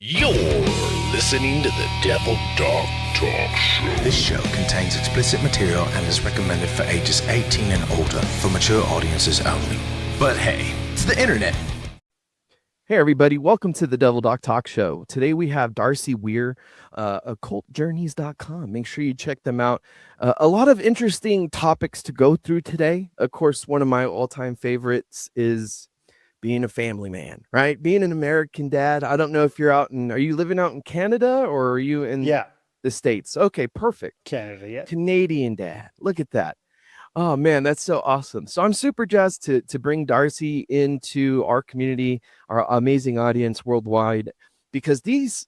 You're listening to the Devil Dog Talk Show. This show contains explicit material and is recommended for ages 18 and older for mature audiences only. But hey, it's the internet. Hey everybody, welcome to the Devil Dog Talk Show. Today we have Darcy Weir, occultjourneys.com. Make sure you check them out. A lot of interesting topics to go through today. Of course, one of my all-time favorites is being a family man, right? Being an American dad. I don't know if you're are you living out in Canada or are you in the States? Okay, perfect. Canada, yeah. Canadian dad. Look at that. Oh man, that's so awesome. So I'm super jazzed to bring Darcy into our community, our amazing audience worldwide, because these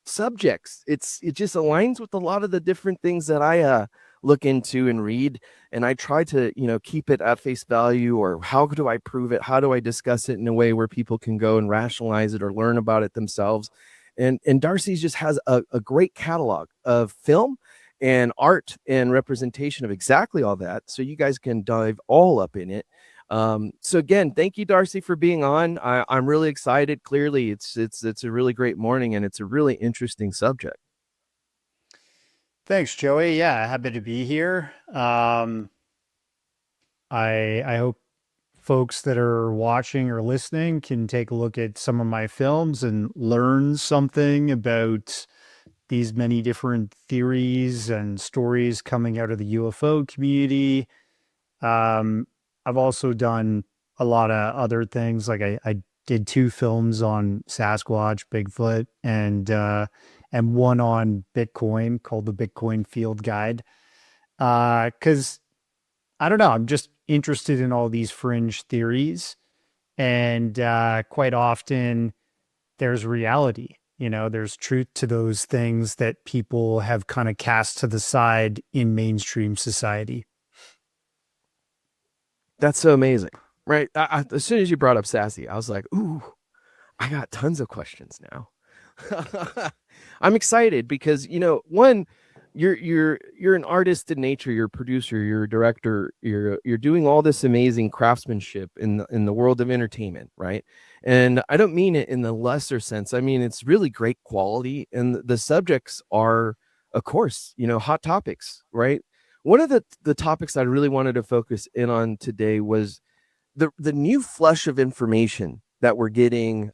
subjects, it just aligns with a lot of the different things that I look into and read, and I try to, keep it at face value, or how do I prove it? How do I discuss it in a way where people can go and rationalize it or learn about it themselves? And Darcy just has a great catalog of film and art and representation of exactly all that, so you guys can dive all up in it. So again, thank you, Darcy, for being on. I'm really excited. Clearly it's a really great morning, and it's a really interesting subject. Thanks, Joey. Yeah, happy to be here. I hope folks that are watching or listening can take a look at some of my films and learn something about these many different theories and stories coming out of the UFO community. I've also done a lot of other things. Like I did 2 films on Sasquatch, Bigfoot, and one on Bitcoin called the Bitcoin Field Guide. Because I don't know, I'm just interested in all these fringe theories, and quite often there's reality. There's truth to those things that people have kind of cast to the side in mainstream society. That's so amazing, right? As soon as you brought up Sassy, I was like, ooh, I got tons of questions now. I'm excited because, one, you're an artist in nature, you're a producer, you're a director, you're doing all this amazing craftsmanship in the world of entertainment, right? And I don't mean it in the lesser sense. I mean, it's really great quality, and the subjects are, of course, hot topics, right? One of the topics I really wanted to focus in on today was the new flush of information that we're getting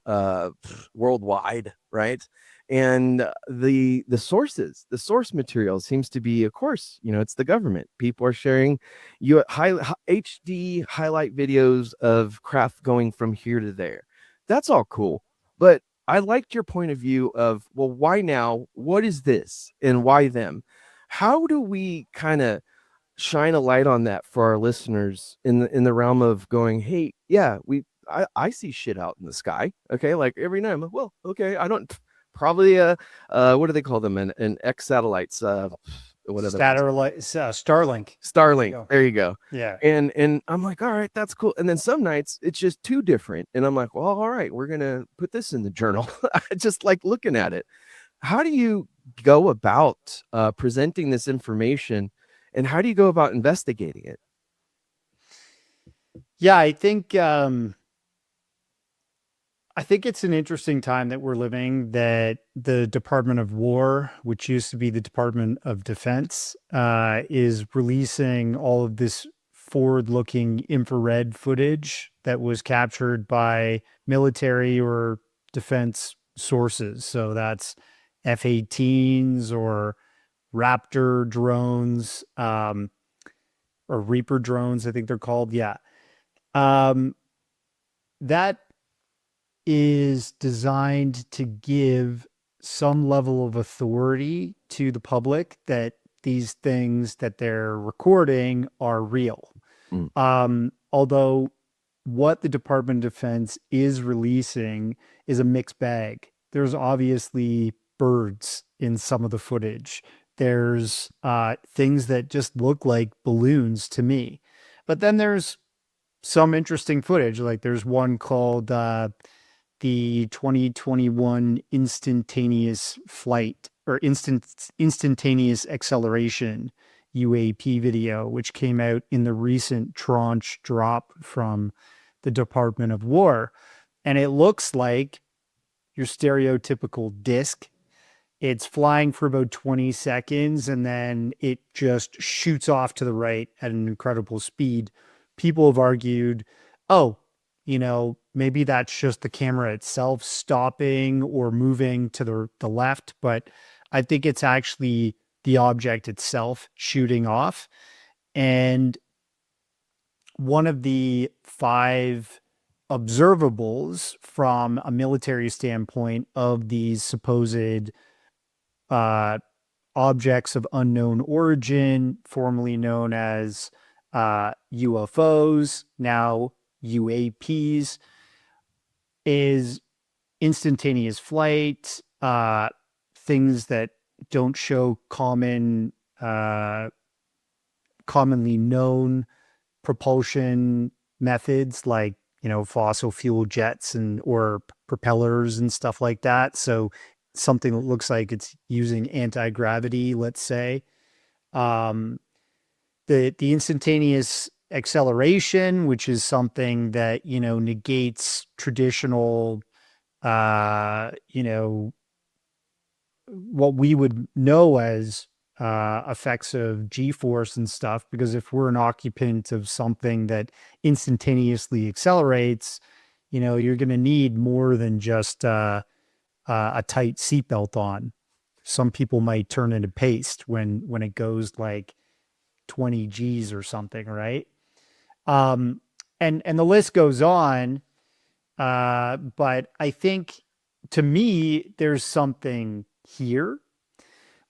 worldwide, right? And the source material seems to be, of course, it's the government. People are sharing HD highlight videos of craft going from here to there. That's all cool, but I liked your point of view of, well, why now? What is this, and why them? How do we kind of shine a light on that for our listeners in the realm of going, hey, yeah, I see shit out in the sky, okay, like every night. I'm like, well, okay, I don't probably what do they call them, an X satellites, whatever, Starlink, there you go. Yeah. And I'm like, all right, that's cool. And then some nights it's just too different, and I'm like, well, all right, we're gonna put this in the journal. I just like looking at it. How do you go about presenting this information, and how do you go about investigating it? Yeah, I think it's an interesting time that we're living, that the Department of War, which used to be the Department of Defense, is releasing all of this forward-looking infrared footage that was captured by military or defense sources. So that's F-18s or Raptor drones, or Reaper drones, I think they're called. Yeah. That is designed to give some level of authority to the public that these things that they're recording are real. Although what the Department of Defense is releasing is a mixed bag. There's obviously birds in some of the footage. There's things that just look like balloons to me. But then there's some interesting footage. Like there's one called the 2021 instantaneous flight, or instantaneous acceleration UAP video, which came out in the recent tranche drop from the Department of War. And it looks like your stereotypical disc. It's flying for about 20 seconds and then it just shoots off to the right at an incredible speed. People have argued, oh, maybe that's just the camera itself stopping or moving to the left, but I think it's actually the object itself shooting off. And one of the 5 observables from a military standpoint of these supposed objects of unknown origin, formerly known as UFOs, now UAPs, is instantaneous flight, things that don't show commonly known propulsion methods like fossil fuel jets or propellers and stuff like that. So something that looks like it's using anti-gravity, let's say. The instantaneous acceleration, which is something that negates traditional what we would know as effects of G-force and stuff, because if we're an occupant of something that instantaneously accelerates, you're going to need more than just a tight seatbelt on. Some people might turn into paste when it goes like 20 G's or something, right? And the list goes on, but I think to me there's something here,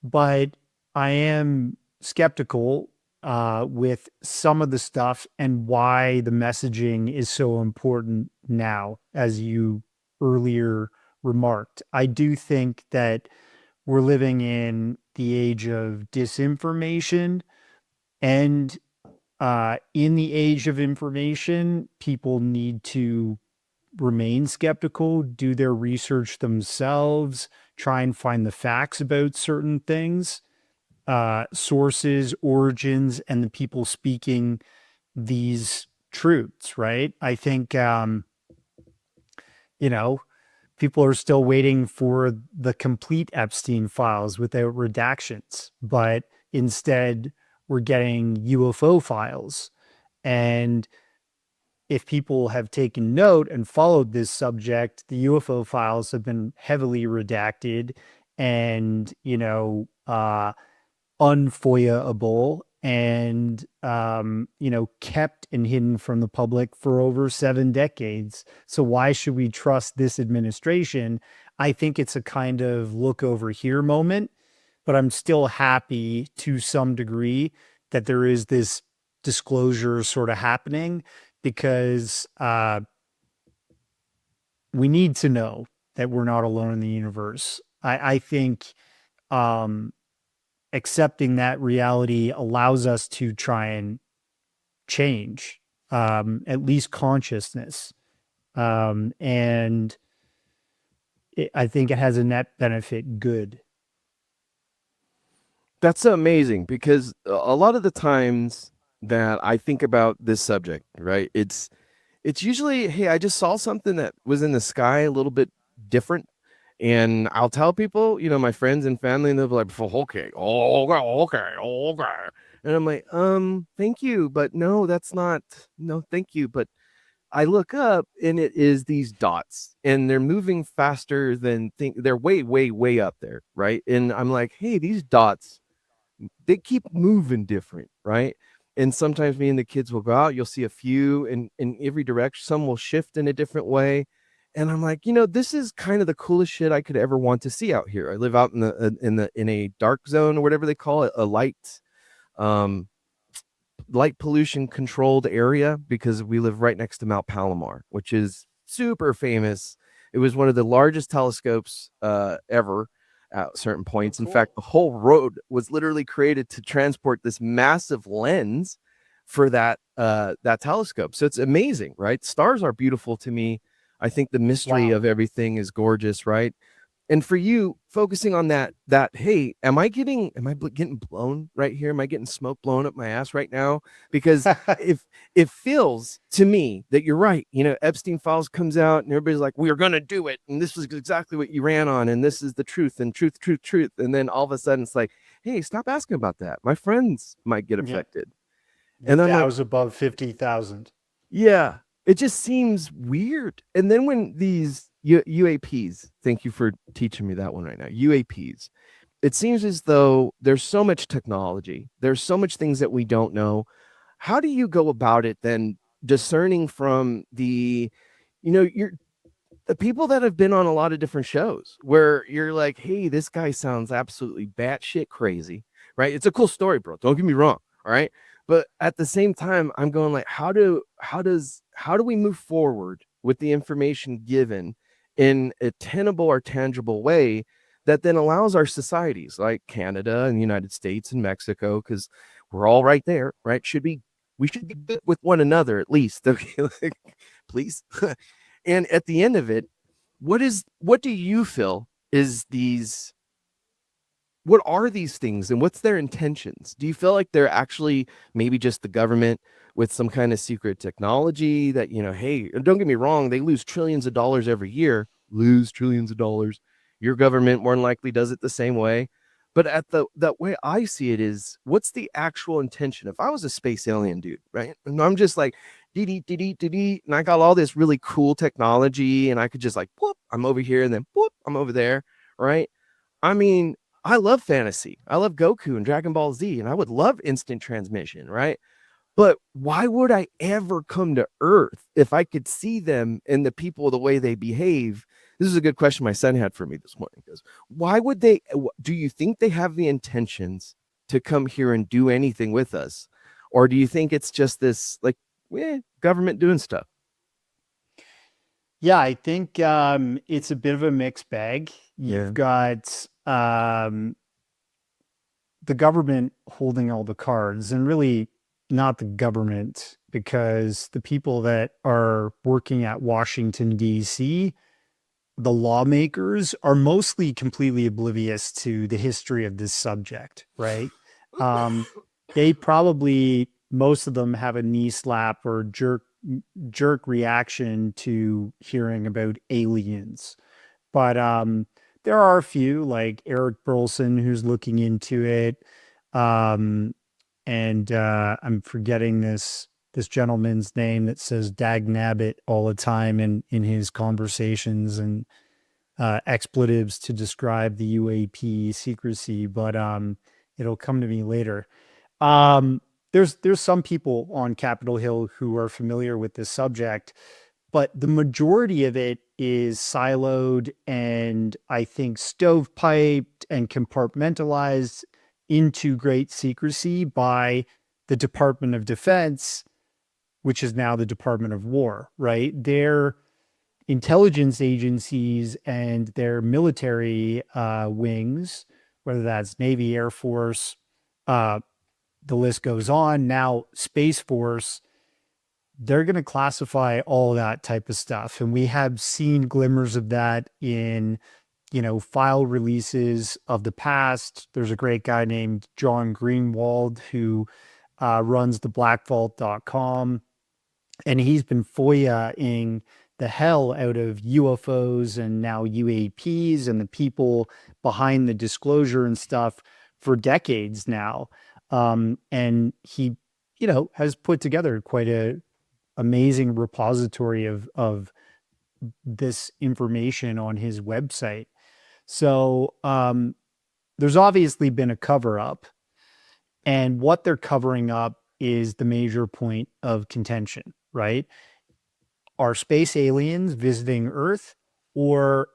but I am skeptical with some of the stuff and why the messaging is so important now, as you earlier remarked. I do think that we're living in the age of disinformation, and in the age of information, people need to remain skeptical, do their research themselves, try and find the facts about certain things, sources, origins, and the people speaking these truths, right? I think, people are still waiting for the complete Epstein files without redactions, but instead we're getting UFO files. And if people have taken note and followed this subject, the UFO files have been heavily redacted and, unfoyable and, kept and hidden from the public for over 7 decades. So why should we trust this administration? I think it's a kind of look over here moment, but I'm still happy to some degree that there is this disclosure sort of happening, because we need to know that we're not alone in the universe. I think accepting that reality allows us to try and change at least consciousness. And I think it has a net benefit good. That's amazing, because a lot of the times that I think about this subject, right, it's usually, hey, I just saw something that was in the sky a little bit different, and I'll tell people, my friends and family, and they'll be like, okay, okay, and I'm like, thank you, but no, that's not, no, thank you, but I look up and it is these dots, and they're moving faster than they're way, way, way up there, right? And I'm like, hey, these dots, they keep moving different, right? And sometimes me and the kids will go out, you'll see a few in every direction, some will shift in a different way, and I'm like, this is kind of the coolest shit I could ever want to see out here. I live out in a dark zone, or whatever they call it, a light pollution controlled area, because we live right next to Mount Palomar, which is super famous. It was one of the largest telescopes ever at certain points. In fact, the whole road was literally created to transport this massive lens for that telescope. So it's amazing, right? Stars are beautiful to me. I think the mystery of everything is gorgeous, right? And for you, focusing on that, hey, am I getting blown right here? Am I getting smoke blown up my ass right now? Because if it feels to me that you're right, Epstein Files comes out and everybody's like, we are going to do it. And this was exactly what you ran on. And this is the truth and truth. And then all of a sudden it's like, hey, stop asking about that. My friends might get affected. And I'm like, above 50,000. yeah, it just seems weird. And then when these UAPs, thank you for teaching me that one right now, UAPs, it seems as though there's so much technology, there's so much things that we don't know. How do you go about it then, discerning from the, you're the people that have been on a lot of different shows where you're like, hey, this guy sounds absolutely batshit crazy, right? It's a cool story, bro. Don't get me wrong. All right. But at the same time, I'm going like, how do we move forward with the information given in a tenable or tangible way that then allows our societies like Canada and the United States and Mexico, because we're all right there, right? We should be good with one another at least. Okay, like, please. And at the end of it, what do you feel is what are these things and what's their intentions? Do you feel like they're actually maybe just the government with some kind of secret technology that, hey, don't get me wrong, they lose trillions of dollars every year, lose trillions of dollars. Your government more than likely does it the same way. But that way I see it is, what's the actual intention? If I was a space alien dude, right? And I'm just like, and I got all this really cool technology and I could just like, whoop, I'm over here and then whoop, I'm over there, right? I mean, I love fantasy. I love Goku and Dragon Ball Z, and I would love instant transmission, right? But why would I ever come to Earth if I could see them and the people, the way they behave? This is a good question my son had for me this morning. He goes, why would they, do you think they have the intentions to come here and do anything with us? Or do you think it's just this like, government doing stuff? Yeah, I think it's a bit of a mixed bag. Yeah. You've got the government holding all the cards, and really not the government, because the people that are working at Washington, D.C., the lawmakers, are mostly completely oblivious to the history of this subject, right? They probably, most of them have a knee slap or jerk reaction to hearing about aliens. But there are a few, like Eric Burleson, who's looking into it. And I'm forgetting this gentleman's name that says dag nabbit all the time in his conversations, and expletives to describe the UAP secrecy, but it'll come to me later. There's some people on Capitol Hill who are familiar with this subject, but the majority of it is siloed and I think stovepiped and compartmentalized into great secrecy by the Department of Defense, which is now the Department of War, right? Their intelligence agencies and their military wings, whether that's Navy, Air Force, the list goes on, now Space Force, they're going to classify all that type of stuff. And we have seen glimmers of that in, file releases of the past. There's a great guy named John Greenwald who runs the blackvault.com. And he's been FOIA-ing the hell out of UFOs and now UAPs and the people behind the disclosure and stuff for decades now. And he, has put together quite a amazing repository of this information on his website. So there's obviously been a cover up, and what they're covering up is the major point of contention, right? Are space aliens visiting Earth, or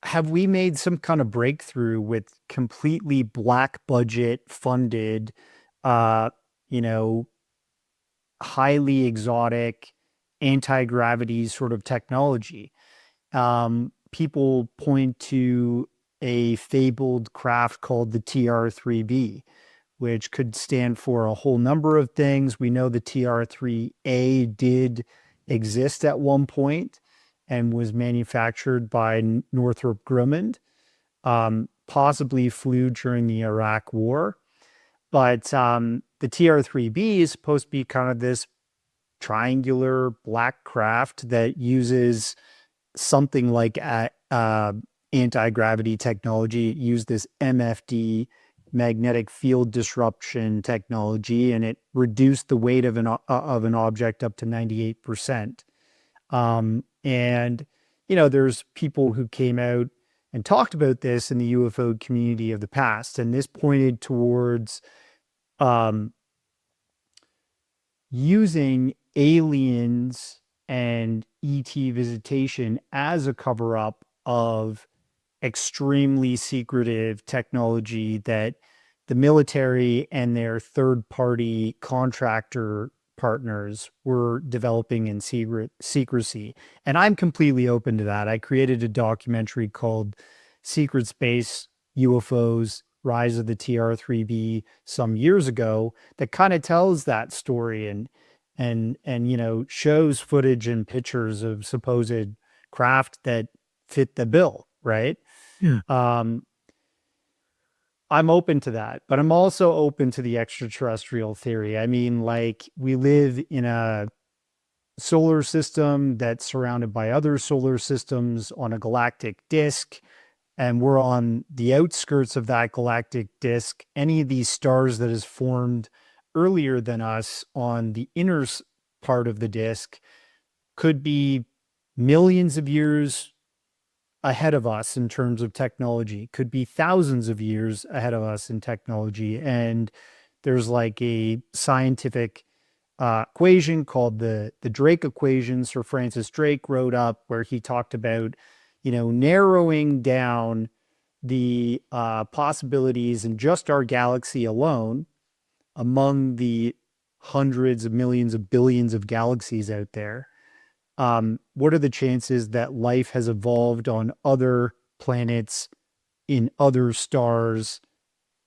have we made some kind of breakthrough with completely black budget funded, you know, highly exotic anti-gravity sort of technology? People point to a fabled craft called the TR-3B, which could stand for a whole number of things. We know the TR-3A did exist at one point and was manufactured by Northrop Grumman. possibly flew during the Iraq War. But the TR-3B is supposed to be kind of this triangular black craft that uses something like anti-gravity technology. It used this MFD, magnetic field disruption technology, and it reduced the weight of an object up to 98%. And there's people who came out and talked about this in the UFO community of the past, and this pointed towards using aliens and ET visitation as a cover-up of extremely secretive technology that the military and their third-party contractor partners were developing in secrecy. And I'm completely open to that. I created a documentary called Secret Space UFOs, Rise of the TR-3B some years ago that kind of tells that story and shows footage and pictures of supposed craft that fit the bill, right? Yeah. I'm open to that, but I'm also open to the extraterrestrial theory. I mean, like, we live in a solar system that's surrounded by other solar systems on a galactic disk, and we're on the outskirts of that galactic disk. Any of these stars that is formed earlier than us on the inner part of the disk could be millions of years ahead of us in terms of technology, could be thousands of years ahead of us in technology. And there's like a scientific equation called the Drake equation. Sir Francis Drake wrote up, where he talked about, narrowing down the possibilities in just our galaxy alone among the hundreds of millions of billions of galaxies out there. What are the chances that life has evolved on other planets, in other stars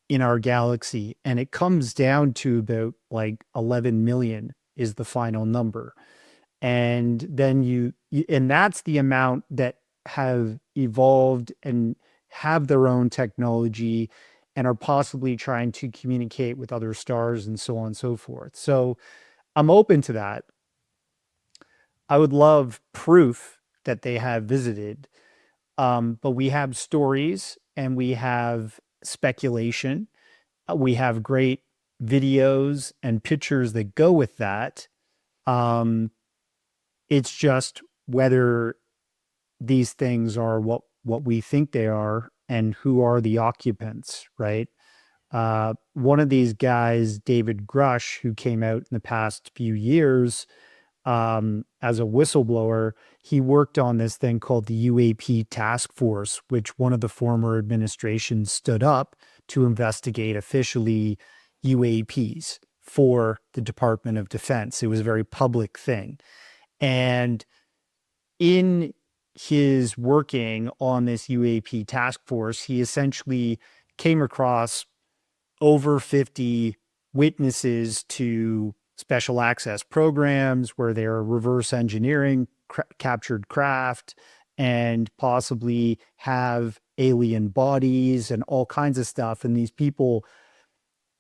in our galaxy? And it comes down to about like 11 million is the final number. And then and that's the amount that have evolved and have their own technology and are possibly trying to communicate with other stars and so on and so forth. So I'm open to that. I would love proof that they have visited. But we have stories and we have speculation. We have great videos and pictures that go with that. It's just whether these things are what we think they are and who are the occupants, right? One of these guys, David Grush, who came out in the past few years as a whistleblower, he worked on this thing called the UAP task force, which one of the former administrations stood up to investigate officially UAPs for the Department of Defense. It was a very public thing. And in his working on this UAP task force, he essentially came across over 50 witnesses to special access programs where they're reverse engineering captured craft and possibly have alien bodies and all kinds of stuff. And these people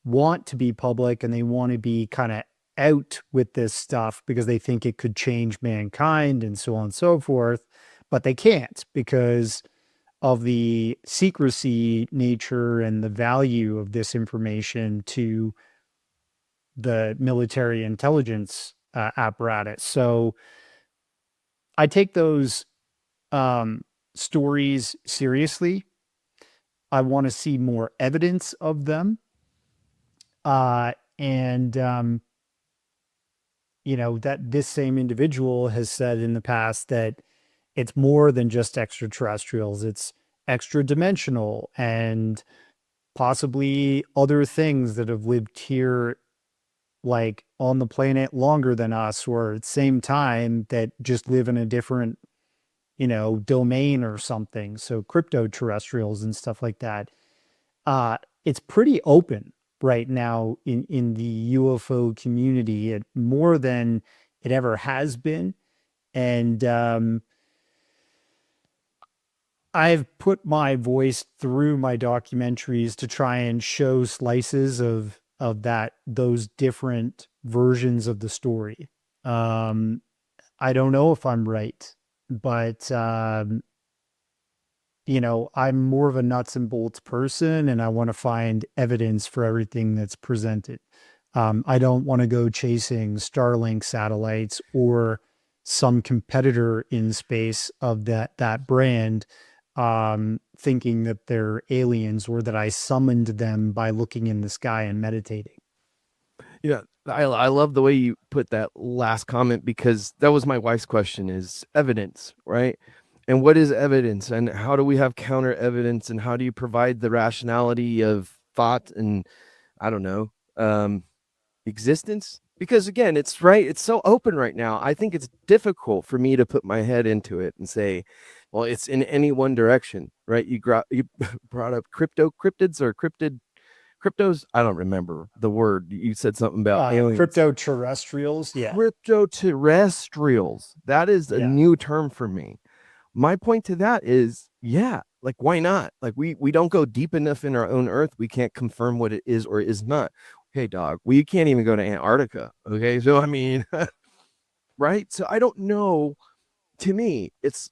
want to be public and they want to be kind of out with this stuff because they think it could change mankind and so on and so forth. But they can't because of the secrecy nature and the value of this information to the military intelligence apparatus. So I take those stories seriously. I want to see more evidence of them. That this same individual has said in the past that it's more than just extraterrestrials. It's extra dimensional and possibly other things that have lived here, like on the planet longer than us, or at the same time that just live in a different, domain or something. So crypto terrestrials and stuff like that. It's pretty open right now in the UFO community, more than it ever has been. And I've put my voice through my documentaries to try and show slices of those different versions of the story. Um, I don't know if I'm right, but I'm more of a nuts and bolts person, and I want to find evidence for everything that's presented. I don't want to go chasing Starlink satellites or some competitor in space of that brand, thinking that they're aliens or that I summoned them by looking in the sky and meditating. Yeah, I love the way you put that last comment, because that was my wife's question, is evidence, right? And what is evidence, and how do we have counter evidence, and how do you provide the rationality of thought and, I don't know, existence? Because again, it's so open right now. I think it's difficult for me to put my head into it and say, well, it's in any one direction, right? You brought up cryptids or cryptos. I don't remember the word. You said something about aliens. Crypto terrestrials. Yeah. Crypto terrestrials. That is a Yeah. new term for me. My point to that is, yeah, like, why not? Like, we don't go deep enough in our own earth. We can't confirm what it is or is not. Okay, dog, we can't even go to Antarctica. Okay, so I mean, right? So I don't know. To me, it's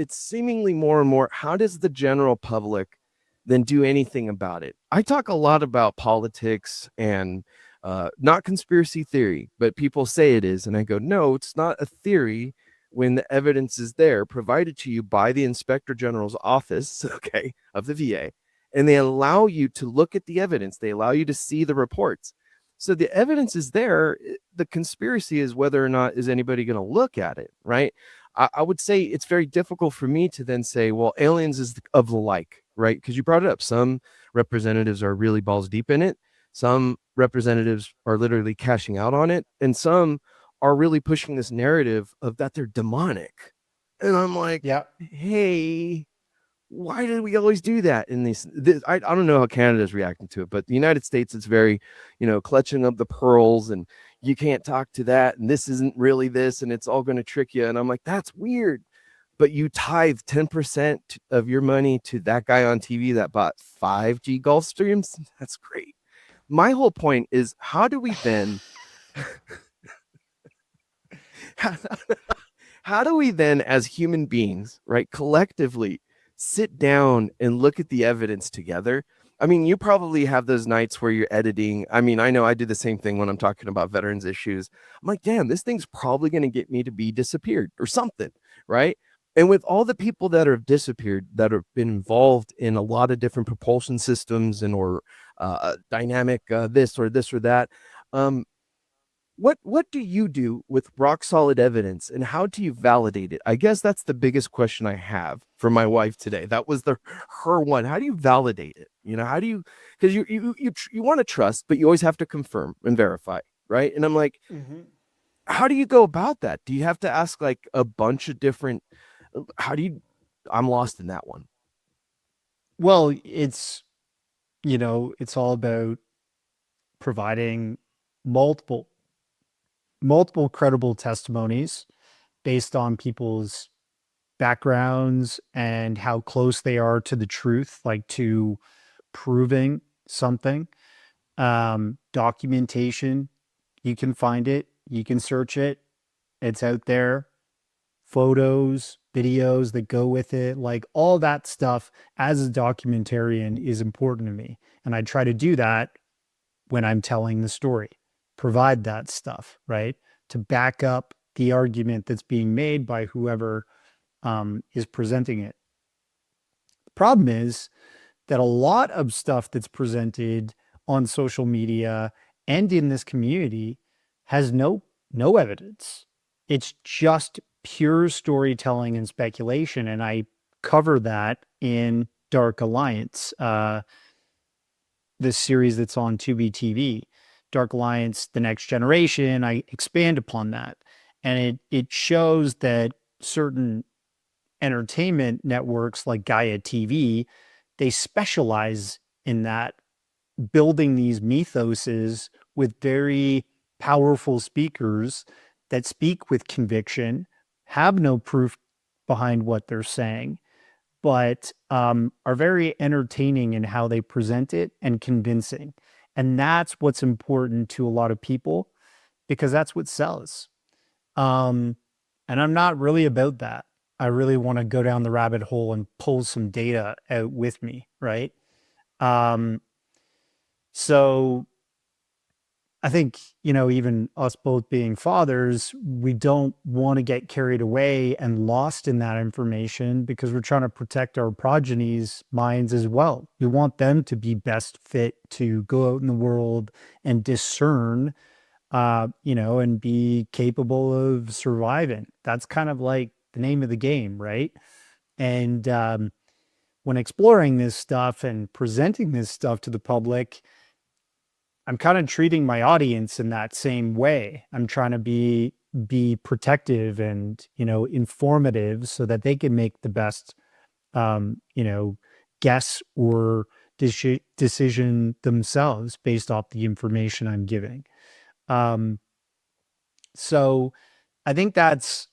seemingly more and more, how does the general public then do anything about it? I talk a lot about politics and not conspiracy theory, but people say it is, and I go, no, it's not a theory when the evidence is there, provided to you by the Inspector General's office, okay, of the VA, and they allow you to look at the evidence. They allow you to see the reports. So the evidence is there. The conspiracy is whether or not is anybody going to look at it, right? I would say it's very difficult for me to then say, well, aliens is of the like, right? Because you brought it up. Some representatives are really balls deep in it. Some representatives are literally cashing out on it. And some are really pushing this narrative of that they're demonic. And I'm like, Yeah. hey, why did we always do that in this? I don't know how Canada's reacting to it, but the United States, it's very, clutching of the pearls, and you can't talk to that, and this isn't really this, and it's all going to trick you. And I'm like, that's weird. But you tithe 10% of your money to that guy on TV that bought 5G Gulf streams. That's great. My whole point is, how do we then how do we then, as human beings, right, collectively sit down and look at the evidence together? I mean, you probably have those nights where you're editing. I mean, I know I do the same thing when I'm talking about veterans issues. I'm like, damn, this thing's probably going to get me to be disappeared or something, right? And with all the people that have disappeared, that have been involved in a lot of different propulsion systems and or dynamic this or that, um, what do you do with rock solid evidence, and how do you validate it? I guess that's the biggest question I have for my wife today. That was her one. How do you validate it? How do you, because you want to trust, but you always have to confirm and verify, right? And I'm like, how do you go about that? Do you have to ask like a bunch of different, I'm lost in that one. Well, it's all about providing multiple credible testimonies based on people's backgrounds and how close they are to the truth, like to proving something. Documentation, you can find it, you can search it, it's out there. Photos, videos that go with it, like all that stuff as a documentarian is important to me. And I try to do that when I'm telling the story, provide that stuff, right? To back up the argument that's being made by whoever is presenting it. The problem is that a lot of stuff that's presented on social media and in this community has no evidence. It's just pure storytelling and speculation. And I cover that in Dark Alliance, this series that's on Tubi TV. Dark Alliance, The Next Generation, I expand upon that. And it shows that certain entertainment networks like Gaia TV, they specialize in that, building these mythoses with very powerful speakers that speak with conviction, have no proof behind what they're saying, but are very entertaining in how they present it and convincing. And that's what's important to a lot of people because that's what sells. And I'm not really about that. I really want to go down the rabbit hole and pull some data out with me, right? So I think, even us both being fathers, we don't want to get carried away and lost in that information because we're trying to protect our progeny's minds as well. We want them to be best fit to go out in the world and discern, and be capable of surviving. That's kind of like the name of the game, right? And when exploring this stuff and presenting this stuff to the public, I'm kind of treating my audience in that same way. I'm trying to be protective and, informative so that they can make the best, guess or decision themselves based off the information I'm giving. So I think that's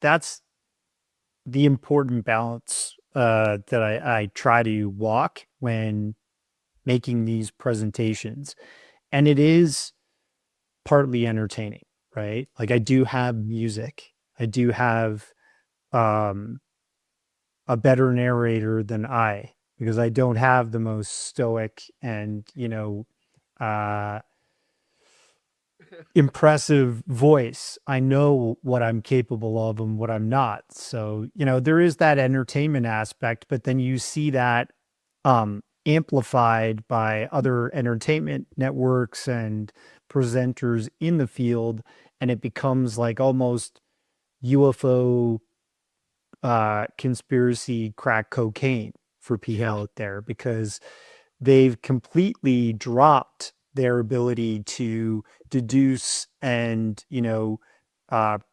the important balance that I try to walk when making these presentations. And it is partly entertaining, right? Like I do have music. I do have a better narrator than because I don't have the most stoic and, impressive voice. I know what I'm capable of and what I'm not. So, there is that entertainment aspect, but then you see that amplified by other entertainment networks and presenters in the field, and it becomes like almost UFO conspiracy crack cocaine for people out there because they've completely dropped their ability to deduce and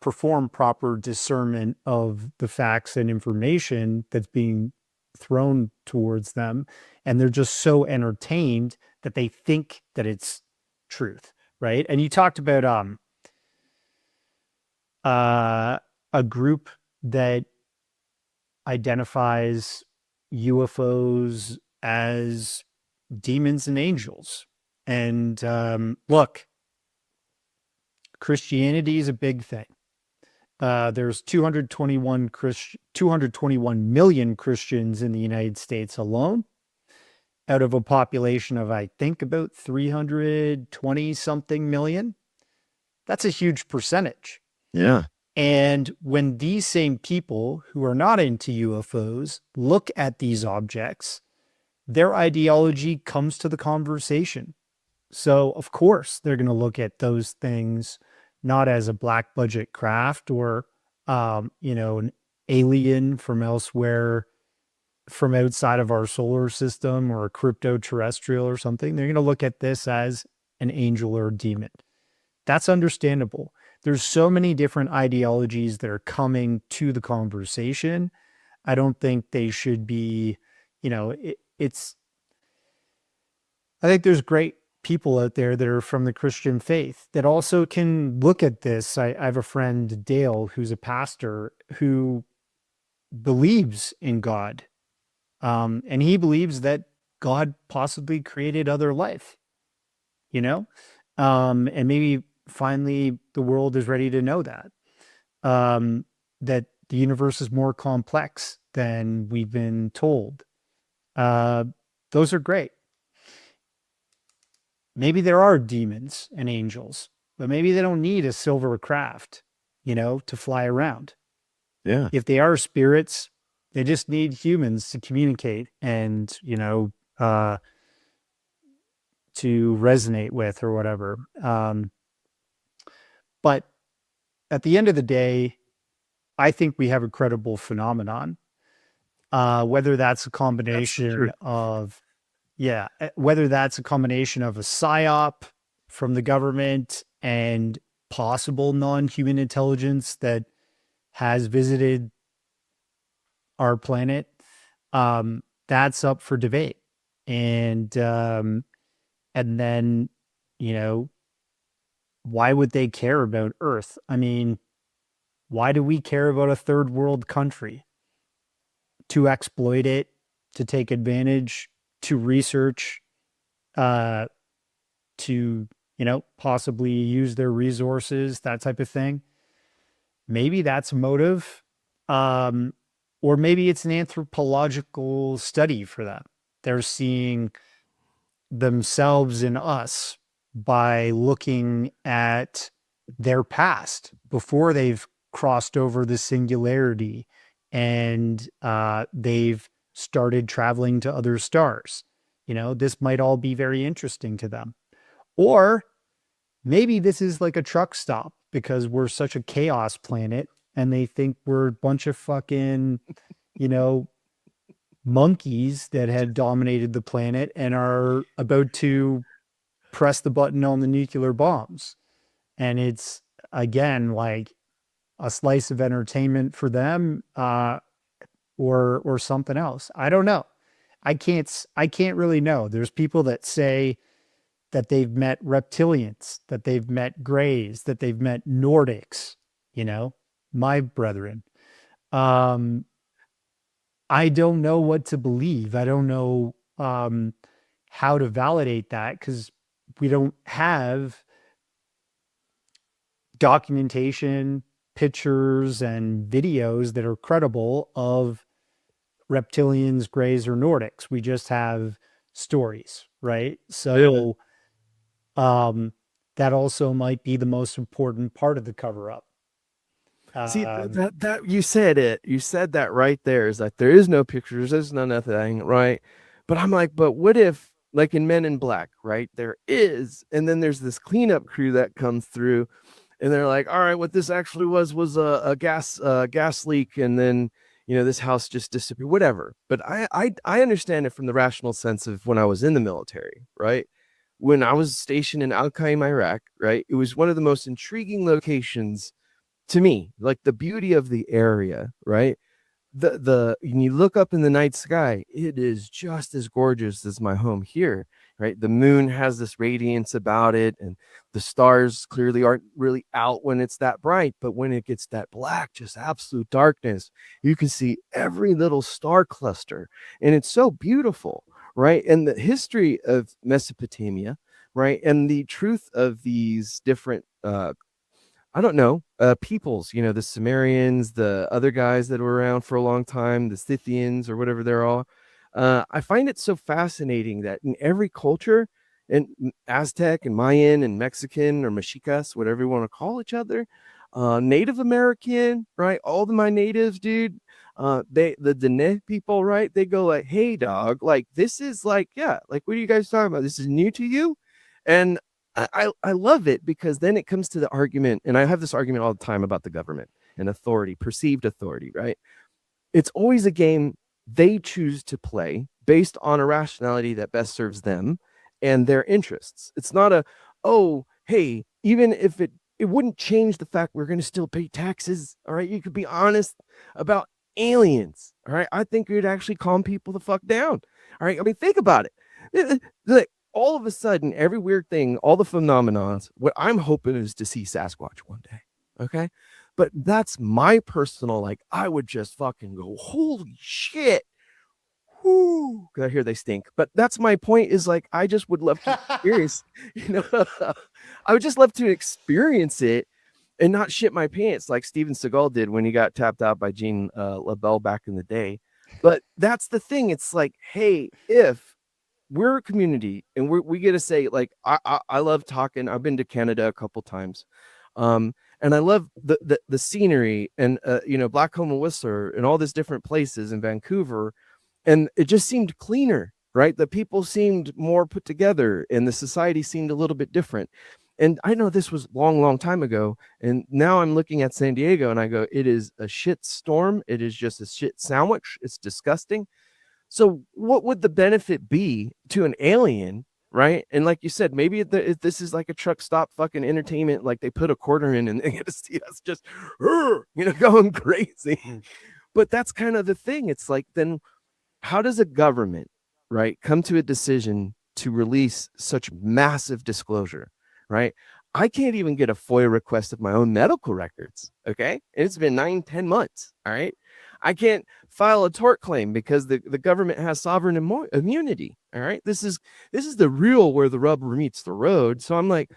perform proper discernment of the facts and information that's being thrown towards them, and they're just so entertained that they think that it's truth, right? And you talked about a group that identifies UFOs as demons and angels. And look, Christianity is a big thing. There's 221 million Christians in the United States alone, out of a population of, I think, about 320 something million. That's a huge percentage. Yeah. And when these same people who are not into UFOs look at these objects, their ideology comes to the conversation. So, of course, they're going to look at those things not as a black budget craft or, an alien from elsewhere, from outside of our solar system or a crypto terrestrial or something. They're going to look at this as an angel or a demon. That's understandable. There's so many different ideologies that are coming to the conversation. I don't think they should be, I think there's great people out there that are from the Christian faith that also can look at this. I have a friend, Dale, who's a pastor who believes in God. And he believes that God possibly created other life, and maybe finally the world is ready to know that, that the universe is more complex than we've been told. Those are great. Maybe there are demons and angels, but maybe they don't need a silver craft, to fly around. Yeah. If they are spirits, they just need humans to communicate and, to resonate with or whatever. But at the end of the day, I think we have a credible phenomenon, whether that's a combination of, whether that's a combination of a psyop from the government and possible non-human intelligence that has visited our planet, that's up for debate. And then, why would they care about Earth? I mean, why do we care about a third world country? to exploit it, to take advantage, to research, to, possibly use their resources, that type of thing. Maybe that's a motive. Or maybe it's an anthropological study for them. They're seeing themselves in us by looking at their past before they've crossed over the singularity and they've started traveling to other stars. This might all be very interesting to them. Or maybe this is like a truck stop because we're such a chaos planet and they think we're a bunch of fucking, monkeys that had dominated the planet and are about to press the button on the nuclear bombs. And it's, again, like a slice of entertainment for them, or something else. I don't know. I can't really know. There's people that say that they've met reptilians, that they've met Greys, that they've met Nordics, my brethren. I don't know what to believe. I don't know how to validate that because we don't have documentation, pictures, and videos that are credible of reptilians, Greys, or Nordics. We just have stories, right? So that also might be the most important part of the cover-up. See, that you said it. You said that right there, is that there is no pictures, there's no nothing, right? But I'm like, but what if, like in Men in Black, right? There is, and then there's this cleanup crew that comes through, and they're like, all right, what this actually was a gas leak, and then this house just disappeared, whatever. But I understand it from the rational sense of when I was in the military, right? When I was stationed in Al Qaim, Iraq, right? It was one of the most intriguing locations to me, like the beauty of the area, right? When you look up in the night sky, it is just as gorgeous as my home here, right? The moon has this radiance about it, and the stars clearly aren't really out when it's that bright, but when it gets that black, just absolute darkness, you can see every little star cluster, and it's so beautiful, right? And the history of Mesopotamia, right, and the truth of these different I don't know, peoples, the Sumerians, the other guys that were around for a long time, the Scythians or whatever they're all. I find it so fascinating that in every culture, and Aztec and Mayan and Mexican or Mexicas, whatever you want to call each other, Native American, right? All my natives, dude. The Dene people, right? They go like, hey, dog, like this is like, yeah, like what are you guys talking about? This is new to you, and I love it because then it comes to the argument, and I have this argument all the time about the government and authority, perceived authority, right? It's always a game they choose to play based on a rationality that best serves them and their interests. It's not oh, hey, even if it wouldn't change the fact we're going to still pay taxes, all right? You could be honest about aliens, all right? I think it would actually calm people the fuck down, all right? I mean, think about it. Like, all of a sudden, every weird thing, all the phenomenons, what I'm hoping is to see Sasquatch one day. Okay. But that's my personal, like, I would just fucking go, holy shit. Whoo. Cause I hear they stink. But that's my point, is like, I just would love to experience, I would just love to experience it and not shit my pants like Steven Seagal did when he got tapped out by Gene LaBelle back in the day. But that's the thing. It's like, hey, if we're a community and we get to say, like, I love talking. I've been to Canada a couple times. And I love the scenery and, Blackcomb and Whistler and all these different places in Vancouver. And it just seemed cleaner, right? The people seemed more put together and the society seemed a little bit different. And I know this was long time ago. And now I'm looking at San Diego and I go, it is a shit storm. It is just a shit sandwich. It's disgusting. So what would the benefit be to an alien, right? And like you said, maybe if this is like a truck stop fucking entertainment, like they put a quarter in and they get to see us just, going crazy. But that's kind of the thing. It's like, then how does a government, right, come to a decision to release such massive disclosure, right? I can't even get a FOIA request of my own medical records, okay? And it's been 9-10 months, all right? I can't file a tort claim because the government has sovereign immunity. All right. This is the real where the rubber meets the road. So I'm like,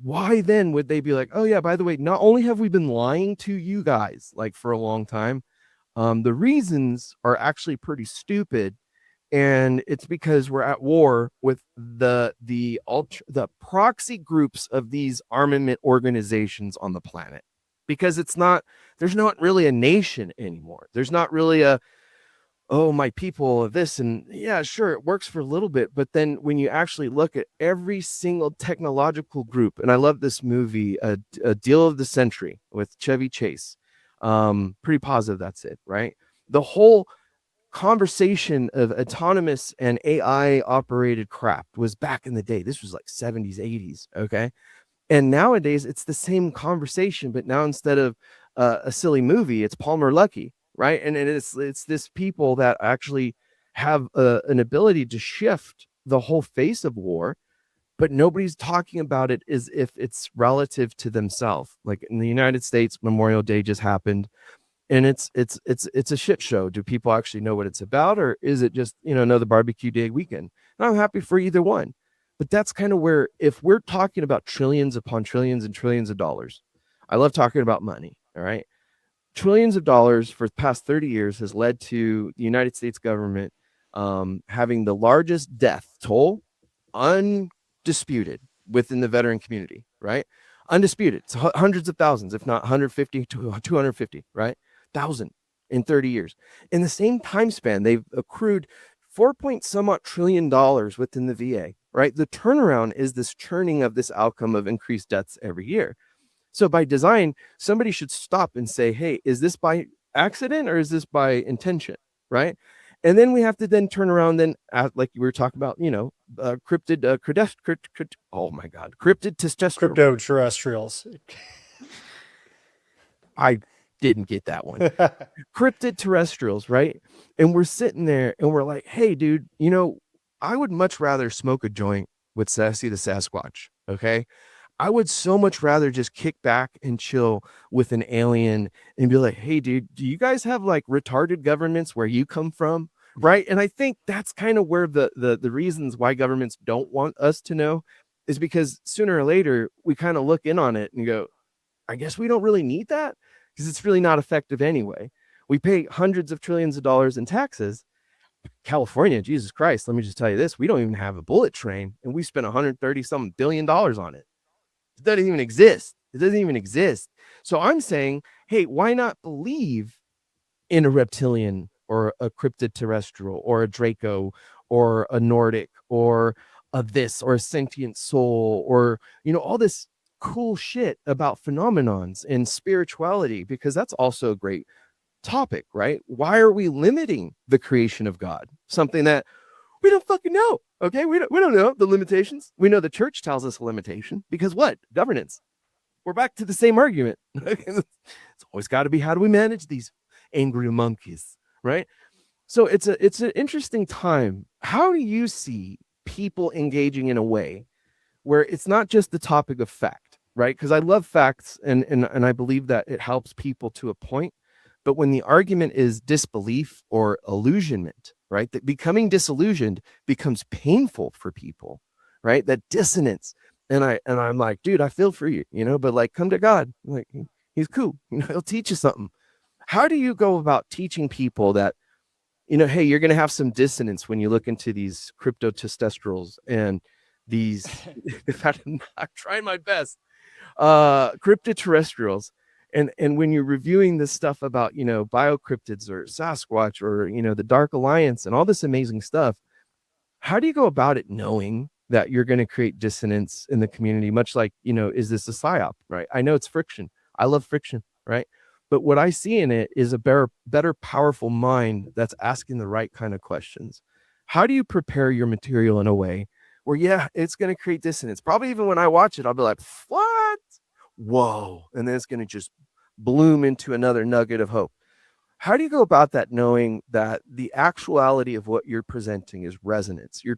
why then would they be like, oh yeah, by the way, not only have we been lying to you guys like for a long time, the reasons are actually pretty stupid. And it's because we're at war with the proxy groups of these armament organizations on the planet, because there's not really a nation anymore. There's not really oh, my people of this. And yeah, sure, it works for a little bit, but then when you actually look at every single technological group, and I love this movie, a Deal of the Century with Chevy Chase, pretty positive that's it, right? The whole conversation of autonomous and AI operated craft was back in the day. This was like 70s, 80s. Okay. And nowadays it's the same conversation, but now instead of a silly movie, it's Palmer Luckey, right? And it's this people that actually have an ability to shift the whole face of war, but nobody's talking about it as if it's relative to themselves. Like in the United States, Memorial Day just happened. And it's a shit show. Do people actually know what it's about, or is it just, another barbecue day weekend? And I'm happy for either one. But that's kind of where, if we're talking about trillions upon trillions and trillions of dollars, I love talking about money. All right. Trillions of dollars for the past 30 years has led to the United States government having the largest death toll, undisputed, within the veteran community, right? Undisputed. It's hundreds of thousands, if not 150 to 250, right? 1,000 in 30 years. In the same time span, they've accrued $4 trillion within the VA, right? The turnaround is this churning of this outcome of increased deaths every year. So by design, somebody should stop and say, hey, is this by accident or is this by intention, right? And then we have to then turn around then, like you were talking about, cryptid, oh my God, cryptid testosterone. Cryptoterrestrials. I didn't get that one. Cryptid terrestrials, right? And we're sitting there and we're like, hey, dude, I would much rather smoke a joint with Sassy the Sasquatch, okay? I would so much rather just kick back and chill with an alien and be like, hey, dude, do you guys have like retarded governments where you come from? Right. And I think that's kind of where the reasons why governments don't want us to know is because sooner or later we kind of look in on it and go, I guess we don't really need that because it's really not effective anyway. We pay hundreds of trillions of dollars in taxes. California, Jesus Christ, let me just tell you this. We don't even have a bullet train and we spent $130 billion on it. It doesn't even exist. It doesn't even exist. So I'm saying, hey, why not believe in a reptilian or a cryptid terrestrial or a Draco or a Nordic or a this or a sentient soul or, all this cool shit about phenomenons and spirituality, because that's also a great topic, right? Why are we limiting the creation of God? Something that we don't fucking know. Okay. We don't know the limitations. We know the church tells us a limitation because what? Governance. We're back to the same argument. It's always got to be, how do we manage these angry monkeys? Right. So it's an interesting time. How do you see people engaging in a way where it's not just the topic of fact, right? Because I love facts and I believe that it helps people to a point. But when the argument is disbelief or illusionment, right? That becoming disillusioned becomes painful for people, right? That dissonance. And I'm like, dude, I feel for you, but like, come to God. Like, he's cool. He'll teach you something. How do you go about teaching people that, hey, you're going to have some dissonance when you look into these cryptotestosterals and these, I'm trying my best, cryptoterrestrials. And when you're reviewing this stuff about, biocryptids or Sasquatch or, the Dark Alliance and all this amazing stuff, how do you go about it knowing that you're going to create dissonance in the community? Much like, is this a psyop, right? I know it's friction. I love friction, right? But what I see in it is a better, powerful mind that's asking the right kind of questions. How do you prepare your material in a way where, yeah, it's going to create dissonance? Probably even when I watch it, I'll be like, what? Whoa. And then it's going to just bloom into another nugget of hope. How do you go about that, knowing that the actuality of what you're presenting is resonance? You're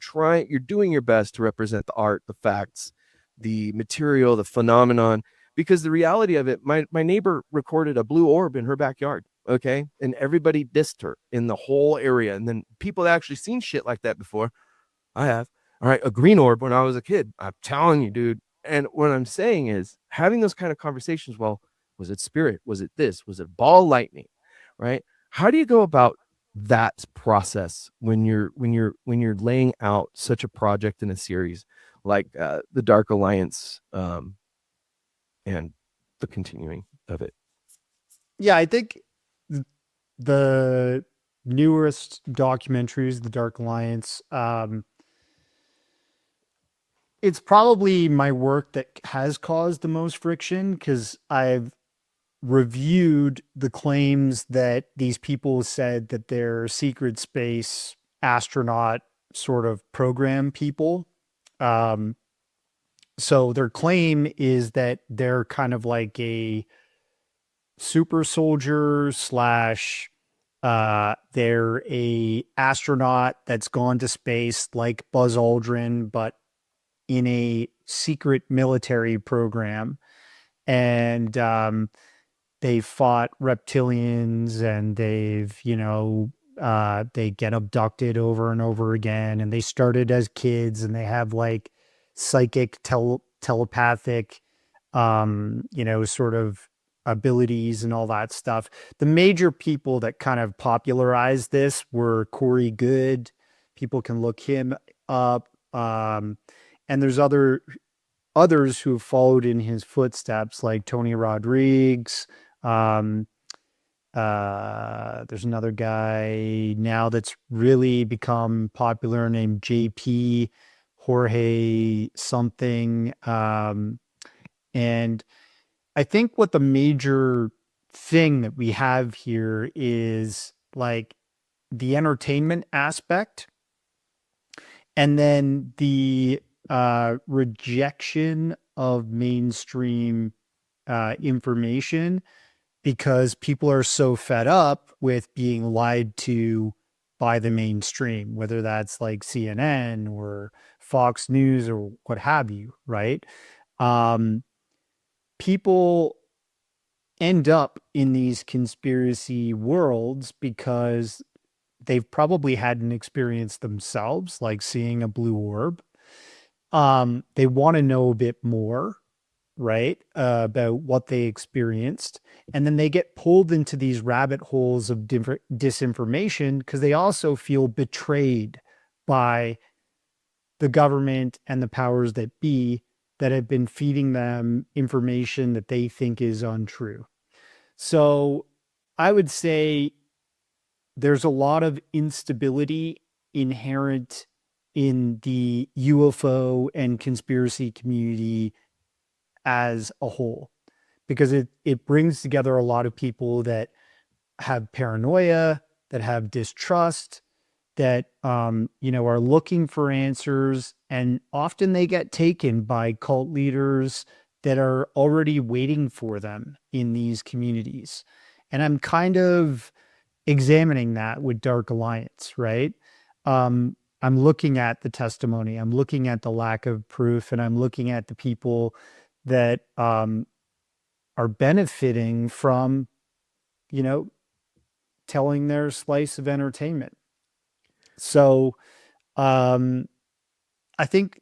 doing your best to represent the art, the facts, the material, the phenomenon, because the reality of it, my neighbor recorded a blue orb in her backyard. Okay. And everybody dissed her in the whole area. And then people that actually seen shit like that before. I have. All right. A green orb when I was a kid. I'm telling you, dude. And what I'm saying is having those kind of conversations. Well, was it spirit? Was it this? Was it ball lightning? Right. How do you go about that process when you're laying out such a project in a series like the Dark Alliance and the continuing of it? Yeah, I think the newest documentaries, the Dark Alliance, it's probably my work that has caused the most friction because I've reviewed the claims that these people said that they're secret space astronaut sort of program people. Um, so their claim is that they're kind of like a super soldier slash they're a astronaut that's gone to space like Buzz Aldrin, but in a secret military program. And they fought reptilians and they've, they get abducted over and over again. And they started as kids and they have like psychic, telepathic, sort of abilities and all that stuff. The major people that kind of popularized this were Corey Good. People can look him up. And there's others who have followed in his footsteps, like Tony Rodriguez. Um, there's another guy now that's really become popular named JP Jorge something. And I think what the major thing that we have here is like the entertainment aspect and then the rejection of mainstream information because people are so fed up with being lied to by the mainstream, whether that's like CNN or Fox News or what have you, right? People end up in these conspiracy worlds because they've probably had an experience themselves, like seeing a blue orb. They want to know a bit more, right, about what they experienced. And then they get pulled into these rabbit holes of disinformation because they also feel betrayed by the government and the powers that be that have been feeding them information that they think is untrue. So I would say there's a lot of instability inherent in the UFO and conspiracy community as a whole because it brings together a lot of people that have paranoia, that have distrust, that are looking for answers, and often they get taken by cult leaders that are already waiting for them in these communities. And I'm kind of examining that with Dark Alliance, right? I'm looking at the testimony, I'm looking at the lack of proof, and I'm looking at the people that are benefiting from, telling their slice of entertainment. So I think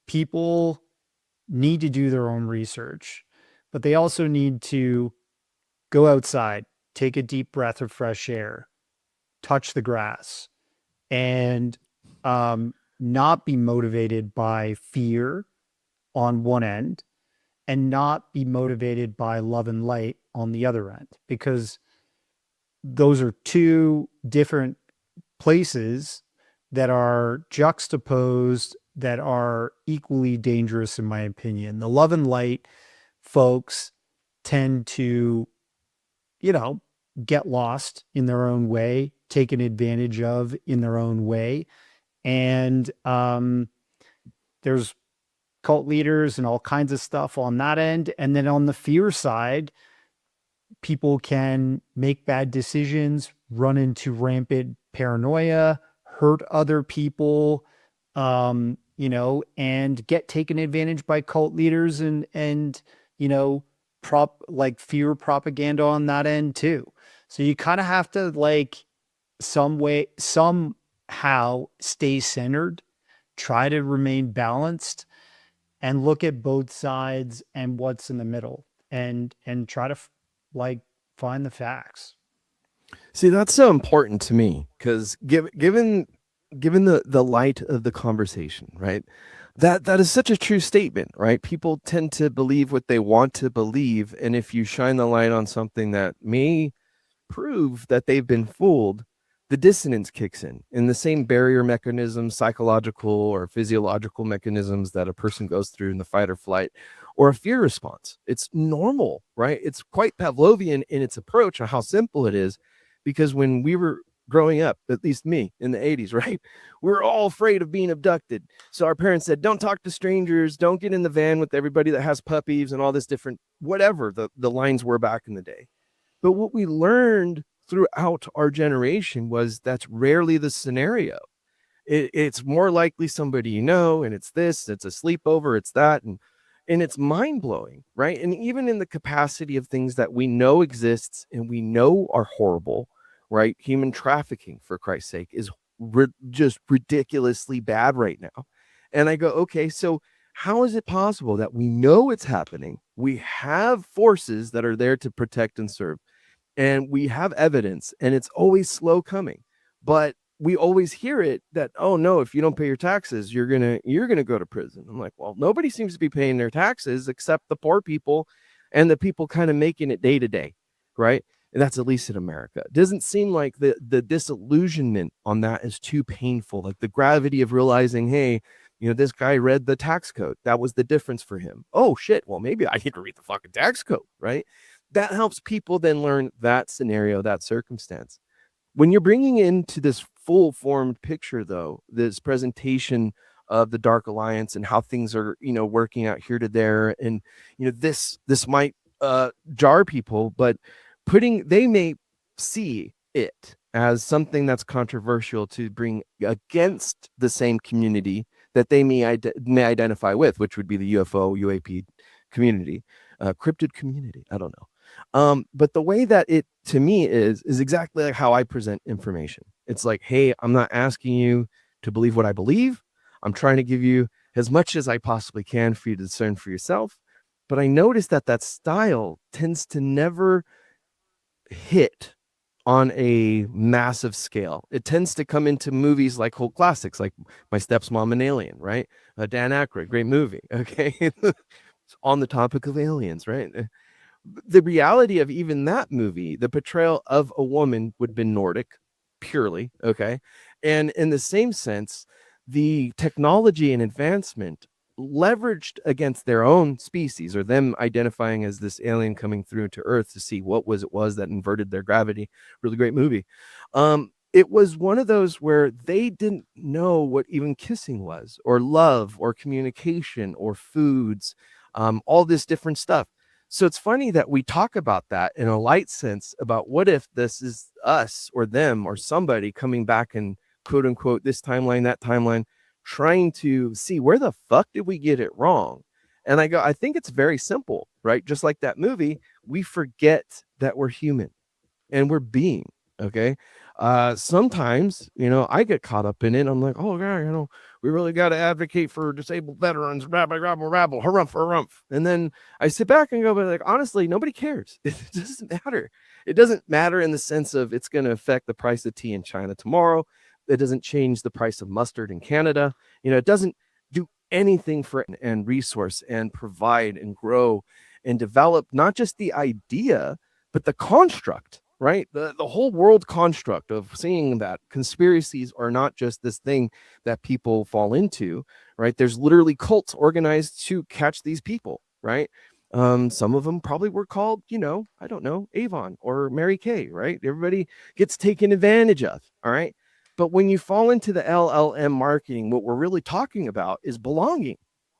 people need to do their own research, but they also need to go outside, take a deep breath of fresh air, touch the grass, and not be motivated by fear on one end and not be motivated by love and light on the other end, because those are two different places that are juxtaposed that are equally dangerous, in my opinion. The love and light folks tend to, get lost in their own way, taken advantage of in their own way. And there's cult leaders and all kinds of stuff on that end. And then on the fear side, people can make bad decisions, run into rampant paranoia, hurt other people, and get taken advantage by cult leaders and fear propaganda on that end too. So you kind of have to like somehow stay centered, try to remain balanced, and look at both sides and what's in the middle, and try to like find the facts. See, that's so important to me because given the light of the conversation, right? That is such a true statement, right? People tend to believe what they want to believe, and if you shine the light on something that may prove that they've been fooled, the dissonance kicks in. And the same barrier mechanisms, psychological or physiological mechanisms that a person goes through in the fight or flight or a fear response. It's normal, right? It's quite Pavlovian in its approach on how simple it is, because when we were growing up, at least me in the 80s, right? We were all afraid of being abducted. So our parents said, don't talk to strangers, don't get in the van with everybody that has puppies and all this different, whatever the lines were back in the day. But what we learned throughout our generation was that's rarely the scenario. It's more likely somebody you know, and it's this, it's a sleepover, it's that, and it's mind blowing, right? And even in the capacity of things that we know exists and we know are horrible, right? Human trafficking, for Christ's sake, is just ridiculously bad right now. And I go, okay, so how is it possible that we know it's happening? We have forces that are there to protect and serve, and we have evidence, and it's always slow coming, but we always hear it that, oh no, if you don't pay your taxes, you're gonna go to prison. I'm like, well, nobody seems to be paying their taxes except the poor people and the people kind of making it day to day, right? And that's at least in America. It doesn't seem like the disillusionment on that is too painful, like the gravity of realizing, hey, this guy read the tax code, that was the difference for him. Oh shit, well, maybe I need to read the fucking tax code, right? That helps people then learn that scenario, that circumstance. When you're bringing into this full formed picture, though, this presentation of the Dark Alliance and how things are, working out here to there, and this might jar people, but they may see it as something that's controversial to bring against the same community that they may identify with, which would be the UFO UAP community, cryptid community. I don't know. But the way that it to me is exactly like how I present information. It's like, hey, I'm not asking you to believe what I believe. I'm trying to give you as much as I possibly can for you to discern for yourself. But I notice that style tends to never hit on a massive scale. It tends to come into movies like cult classics, like My Stepmom and Alien, right? Dan Aykroyd, great movie. Okay. It's on the topic of aliens, right? The reality of even that movie, the portrayal of a woman would have been Nordic purely. Okay. And in the same sense, the technology and advancement leveraged against their own species, or them identifying as this alien coming through to Earth to see what it was that inverted their gravity. Really great movie. It was one of those where they didn't know what even kissing was, or love, or communication, or foods, all this different stuff. So it's funny that we talk about that in a light sense about what if this is us or them or somebody coming back and quote unquote this timeline, that timeline, trying to see where the fuck did we get it wrong. And I think it's very simple, right? Just like that movie, we forget that we're human and we're being. Okay. Sometimes, I get caught up in it. I'm like, oh yeah, we really got to advocate for disabled veterans, rabble, harumph, harumph. And then I sit back and go, but like, honestly, nobody cares. It doesn't matter. It doesn't matter in the sense of it's going to affect the price of tea in China tomorrow. It doesn't change the price of mustard in Canada. It doesn't do anything for it and resource and provide and grow and develop not just the idea, but the construct, right? The whole world construct of seeing that conspiracies are not just this thing that people fall into, right? There's literally cults organized to catch these people, right? Some of them probably were called, I don't know, Avon or Mary Kay, right? Everybody gets taken advantage of, all right? But when you fall into the LLM marketing, what we're really talking about is belonging,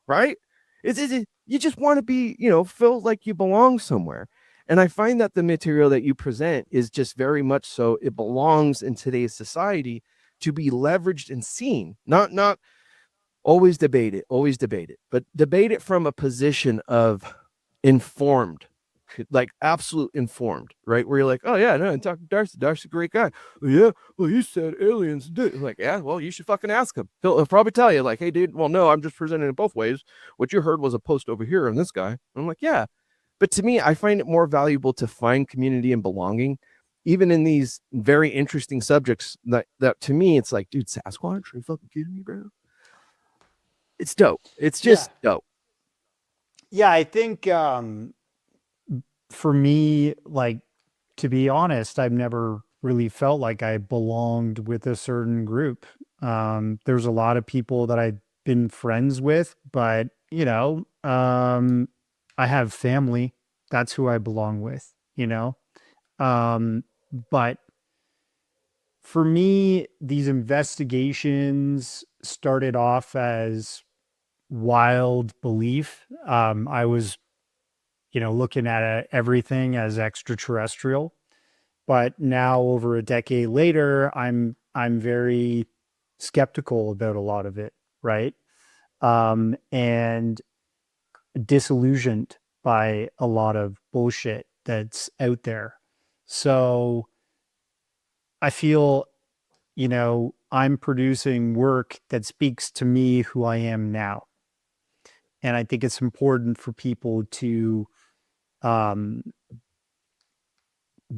right? You just want to be, feel like you belong somewhere. And I find that the material that you present is just very much so it belongs in today's society to be leveraged and seen, not always debate it, but debate it from a position of informed like absolute informed, right? Where you're like, oh yeah, no, and talk to Darcy. Darcy's a great guy. Oh, yeah, well, he said aliens did. Like, yeah, well, you should fucking ask him. He'll probably tell you, like, hey, dude, well, no, I'm just presenting it both ways. What you heard was a post over here on this guy. And I'm like, yeah. But to me, I find it more valuable to find community and belonging, even in these very interesting subjects. That to me, it's like, dude, Sasquatch, are you fucking kidding me, bro? It's dope. It's just dope. Yeah, I think for me, like, to be honest, I've never really felt like I belonged with a certain group. There's a lot of people that I've been friends with, but I have family. That's who I belong with, but for me, these investigations started off as wild belief. I was, looking at everything as extraterrestrial, but now over a decade later, I'm very skeptical about a lot of it, right? And disillusioned by a lot of bullshit that's out there. So I feel, I'm producing work that speaks to me, who I am now. And I think it's important for people to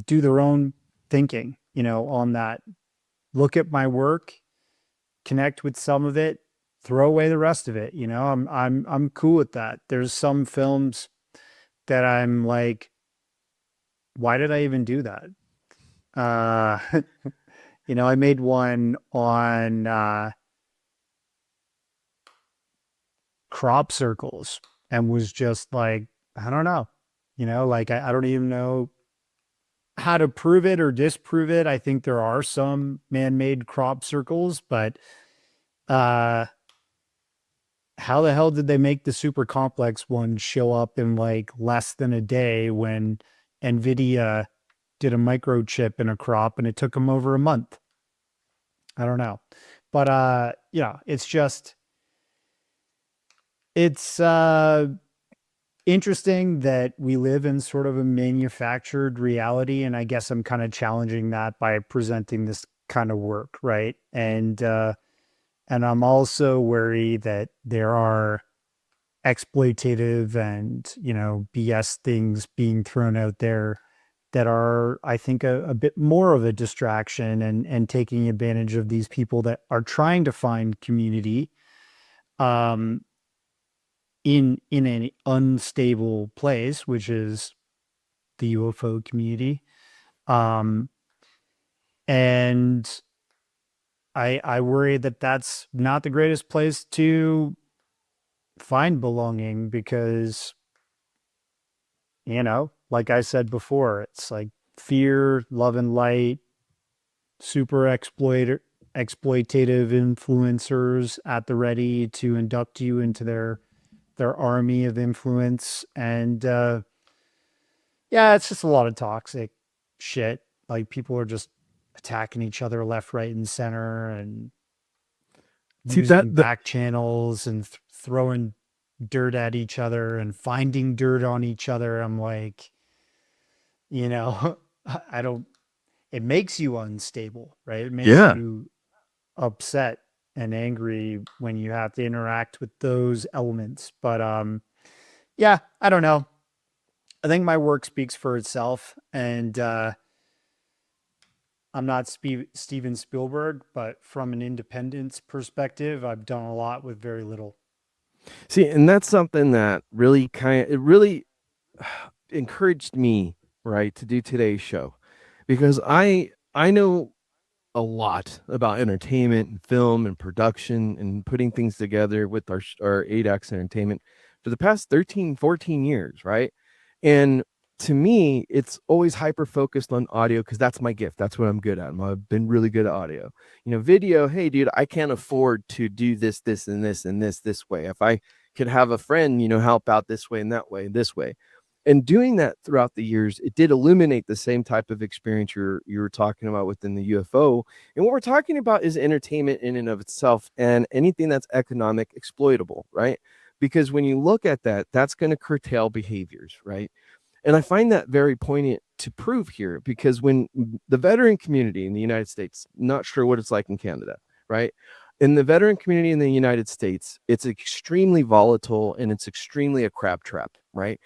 do their own thinking, on that. Look at my work, connect with some of it, throw away the rest of it. I'm cool with that. There's some films that I'm like, why did I even do that? I made one on crop circles and was just like, I don't know, like I don't even know how to prove it or disprove it. I think there are some man-made crop circles, but how the hell did they make the super complex one show up in like less than a day when NVIDIA did a microchip in a crop and it took them over a month? I don't know. But it's interesting that we live in sort of a manufactured reality, and I guess I'm kind of challenging that by presenting this kind of work, right? And I'm also worried that there are exploitative and BS things being thrown out there that are, I think, a bit more of a distraction and taking advantage of these people that are trying to find community in an unstable place, which is the UFO community. And I worry that that's not the greatest place to find belonging because, like I said before, it's like fear, love and light, super exploitative influencers at the ready to induct you into their army of influence. And it's just a lot of toxic shit. Like people are just attacking each other left, right, and center, and using back channels and throwing dirt at each other and finding dirt on each other. I'm like, I don't, it makes you unstable, right? It makes you upset and angry when you have to interact with those elements. But I don't know. I think my work speaks for itself, and I'm not Steven Spielberg, but from an independence perspective, I've done a lot with very little. See, and that's something that really encouraged me, right, to do today's show, because I know a lot about entertainment and film and production and putting things together with our 8X Entertainment for the past 13, 14 years, right? And to me, it's always hyper focused on audio because that's my gift. That's what I'm good at. I've been really good at audio. Video, hey, dude, I can't afford to do this, and this way. If I could have a friend, help out this way and that way, this way. And doing that throughout the years, it did illuminate the same type of experience you were talking about within the UFO. And what we're talking about is entertainment in and of itself and anything that's economic exploitable, right? Because when you look at that, that's going to curtail behaviors, right? And I find that very poignant to prove here, because when the veteran community in the United States, not sure what it's like in Canada, right? In the veteran community in the United States, it's extremely volatile and it's extremely a crab trap, right?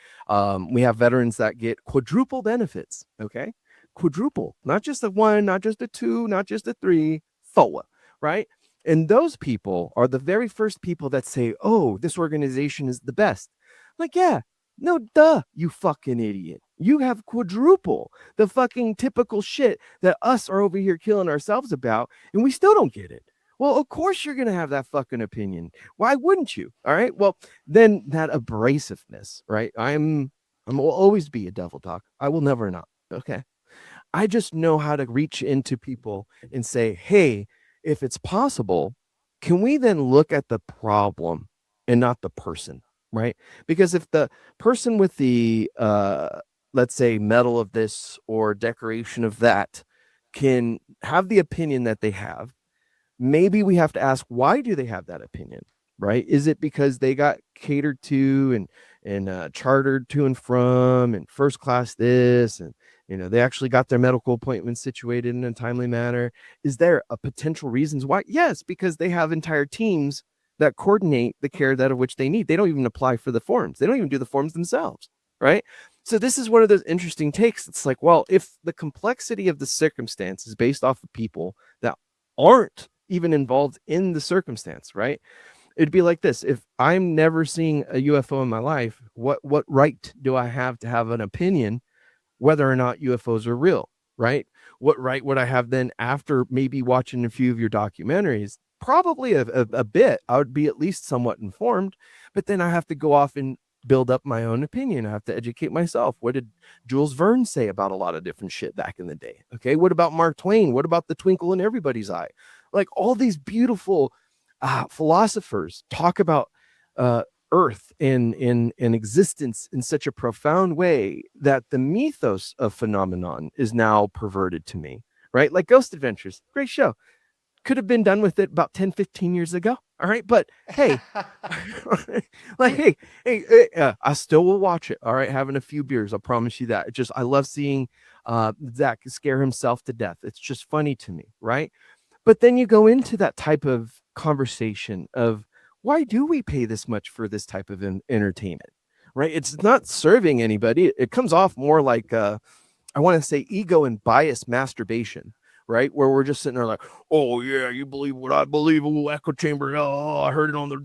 We have veterans that get quadruple benefits, okay? Quadruple, not just a one, not just a two, not just a three, four, right? And those people are the very first people that say, oh, this organization is the best. Like, yeah, no, duh, you fucking idiot. You have quadruple the fucking typical shit that us are over here killing ourselves about, and we still don't get it. Well, of course you're going to have that fucking opinion. Why wouldn't you? All right. Well, then that abrasiveness, right? I will always be a devil dog. I will never not. Okay. I just know how to reach into people and say, hey, if it's possible, can we then look at the problem and not the person, right? Because if the person with the, let's say, medal of this or decoration of that can have the opinion that they have, maybe we have to ask, why do they have that opinion, right? Is it because they got catered to and chartered to and from and first class this, and they actually got their medical appointments situated in a timely manner? Is there a potential reasons why? Yes, because they have entire teams that coordinate the care that of which they need. They don't even apply for the forms. They don't even do the forms themselves, right? So this is one of those interesting takes. It's like, well, if the complexity of the circumstance is based off of people that aren't even involved in the circumstance, right? It'd be like this: if I'm never seeing a UFO in my life, what right do I have to have an opinion whether or not UFOs are real, right? What right would I have then after maybe watching a few of your documentaries? Probably a bit. I would be at least somewhat informed, but then I have to go off and build up my own opinion. I have to educate myself. What did Jules Verne say about a lot of different shit back in the day? Okay. What about Mark Twain? What about the twinkle in everybody's eye? Like, all these beautiful philosophers talk about Earth in existence in such a profound way that the mythos of phenomenon is now perverted to me, right? Like Ghost Adventures, great show. Could have been done with it about 10, 15 years ago. All right. But hey, like, hey, I still will watch it. All right. Having a few beers. I promise you that. It's just, I love seeing Zach scare himself to death. It's just funny to me. Right. But then you go into that type of conversation of, why do we pay this much for this type of entertainment? Right. It's not serving anybody. It comes off more like, I want to say, ego and bias masturbation, right? Where we're just sitting there like, oh yeah, you believe what I believe, oh, echo chamber, oh, I heard it on the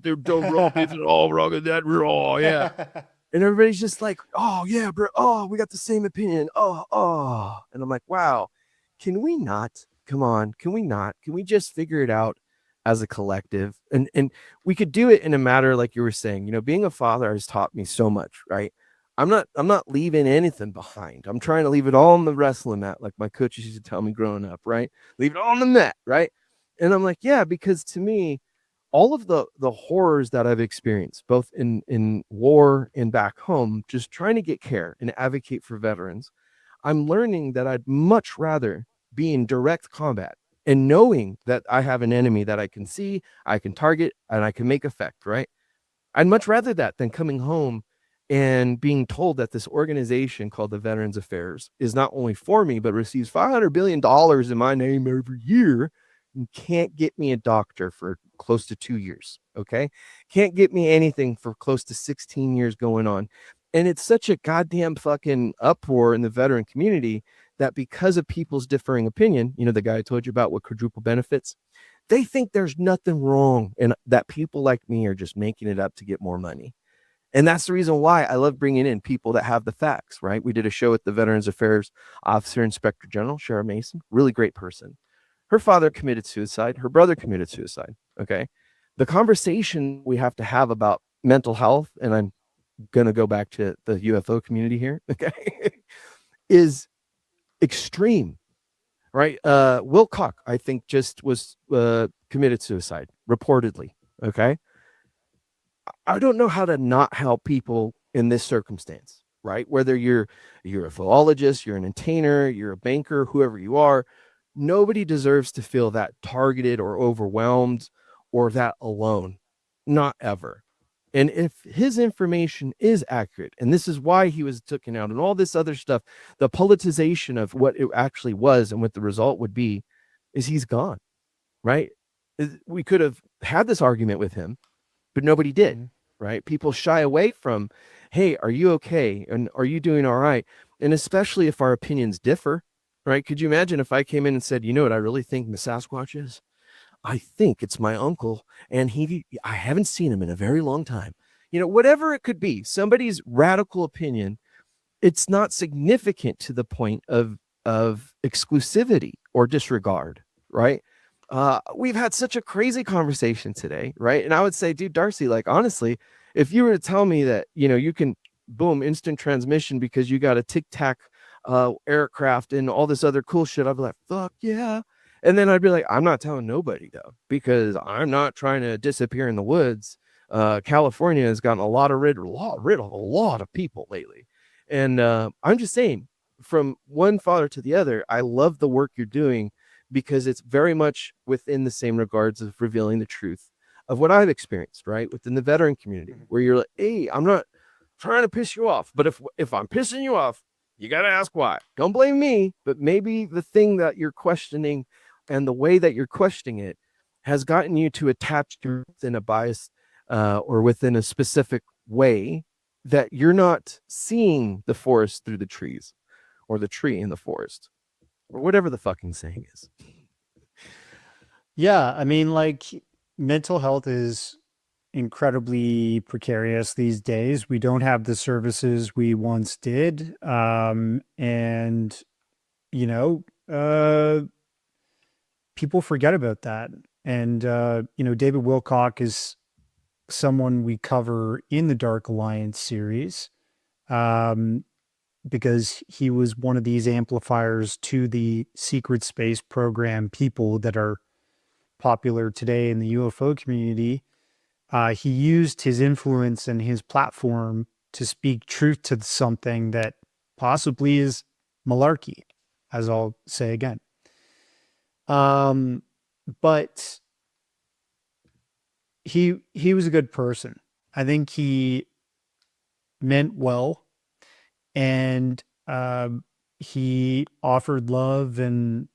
wrong, it's all wrong with that, oh yeah. And everybody's just like, oh yeah, bro, oh, we got the same opinion, oh. And I'm like, wow, can we not? Come on, can we not? Can we just figure it out as a collective? And we could do it in a matter, like you were saying, being a father has taught me so much, right? I'm not leaving anything behind. I'm trying to leave it all on the wrestling mat, like my coaches used to tell me growing up, right? Leave it all on the mat, right? And I'm like, yeah, because to me, all of the horrors that I've experienced, both in war and back home, just trying to get care and advocate for veterans, I'm learning that I'd much rather be in direct combat and knowing that I have an enemy that I can see, I can target, and I can make effect, right? I'd much rather that than coming home and being told that this organization called the Veterans Affairs is not only for me, but receives $500 billion in my name every year and can't get me a doctor for close to 2 years. Okay. Can't get me anything for close to 16 years going on. And it's such a goddamn fucking uproar in the veteran community that because of people's differing opinion, the guy I told you about with quadruple benefits, they think there's nothing wrong and that people like me are just making it up to get more money. And that's the reason why I love bringing in people that have the facts, right? We did a show with the Veterans Affairs Officer Inspector General, Shara Mason, really great person. Her father committed suicide. Her brother committed suicide. Okay. The conversation we have to have about mental health, and I'm going to go back to the UFO community here, okay, is extreme, right? Will Koch, I think, just was committed suicide, reportedly. Okay. I don't know how to not help people in this circumstance, right? Whether you're a UFOologist, you're an entertainer, you're a banker, whoever you are, nobody deserves to feel that targeted or overwhelmed or that alone. Not ever. And if his information is accurate, and this is why he was taken out and all this other stuff, the politicization of what it actually was and what the result would be is he's gone, right? We could have had this argument with him, but nobody did, right? People shy away from, hey, are you okay? And are you doing all right? And especially if our opinions differ, right? Could you imagine if I came in and said, you know what I really think the Sasquatch is? I think it's my uncle, and I haven't seen him in a very long time. You know, whatever it could be, somebody's radical opinion, it's not significant to the point of exclusivity or disregard, right? We've had such a crazy conversation today, right? And I would say, dude, Darcy, like honestly, if you were to tell me that, you know, you can boom instant transmission because you got a tic tac aircraft and all this other cool shit, I'd be like, fuck yeah. And then I'd be like, I'm not telling nobody though, because I'm not trying to disappear in the woods. California has gotten a lot of rid of a lot of people lately. And I'm just saying, from one father to the other, I love the work you're doing because it's very much within the same regards of revealing the truth of what I've experienced, right? Within the veteran community, where you're like, hey, I'm not trying to piss you off, but if I'm pissing you off, you got to ask why. Don't blame me, but maybe the thing that you're questioning and the way that you're questioning it has gotten you to attach to within a bias or within a specific way that you're not seeing the forest through the trees or the tree in the forest or whatever the fucking saying is. Yeah, I mean, like, mental health is incredibly precarious these days. We don't have the services we once did. And, you know, people forget about that. And, you know, David Wilcock is someone we cover in the Dark Alliance series, because he was one of these amplifiers to the secret space program people that are popular today in the UFO community. He used his influence and his platform to speak truth to something that possibly is malarkey, as I'll say again. But he was a good person. I think he meant well, and he offered love and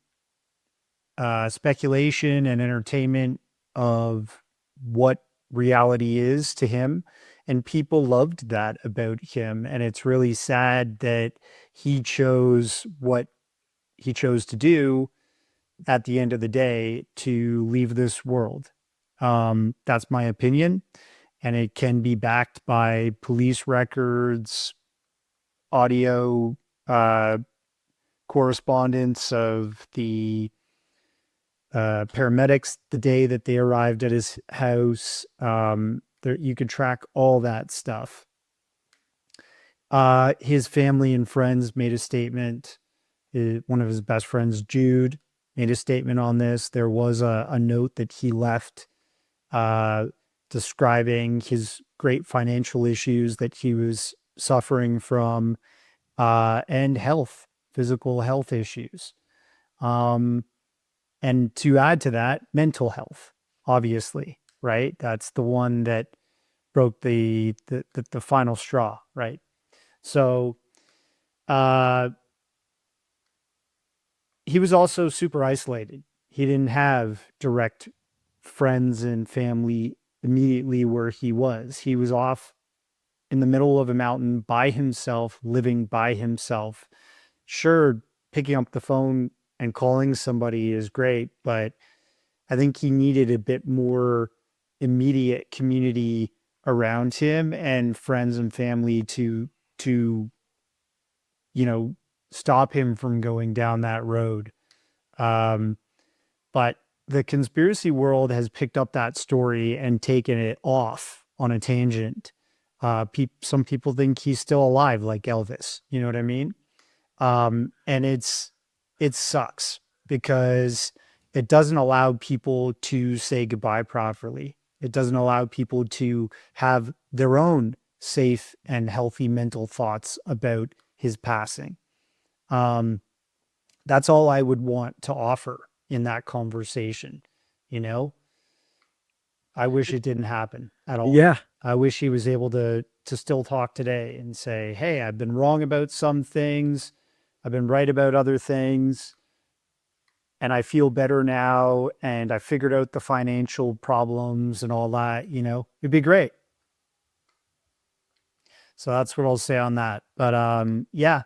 speculation and entertainment of what reality is to him. And people loved that about him. And it's really sad that he chose what he chose to do at the end of the day to leave this world. That's my opinion. And it can be backed by police records, audio correspondence of the paramedics the day that they arrived at his house. There, you could track all that stuff. His family and friends made a statement. One of his best friends, Jude, made a statement on this. There was a note that he left describing his great financial issues that he was suffering from, and physical health issues. And to add to that, mental health, obviously, right? That's the one that broke the final straw, right? So he was also super isolated. He didn't have direct friends and family immediately where he was. He was off in the middle of a mountain by himself, living by himself. Sure, picking up the phone and calling somebody is great, but I think he needed a bit more immediate community around him and friends and family to you know, stop him from going down that road. But the conspiracy world has picked up that story and taken it off on a tangent. Some people think he's still alive, like Elvis. You know what I mean? And it sucks because it doesn't allow people to say goodbye properly. It doesn't allow people to have their own safe and healthy mental thoughts about his passing. That's all I would want to offer in that conversation, you know? I wish it didn't happen at all. Yeah. I wish he was able to still talk today and say, "Hey, I've been wrong about some things. I've been right about other things, and I feel better now, and I figured out the financial problems and all that." It'd be great. So that's what I'll say on that. But yeah,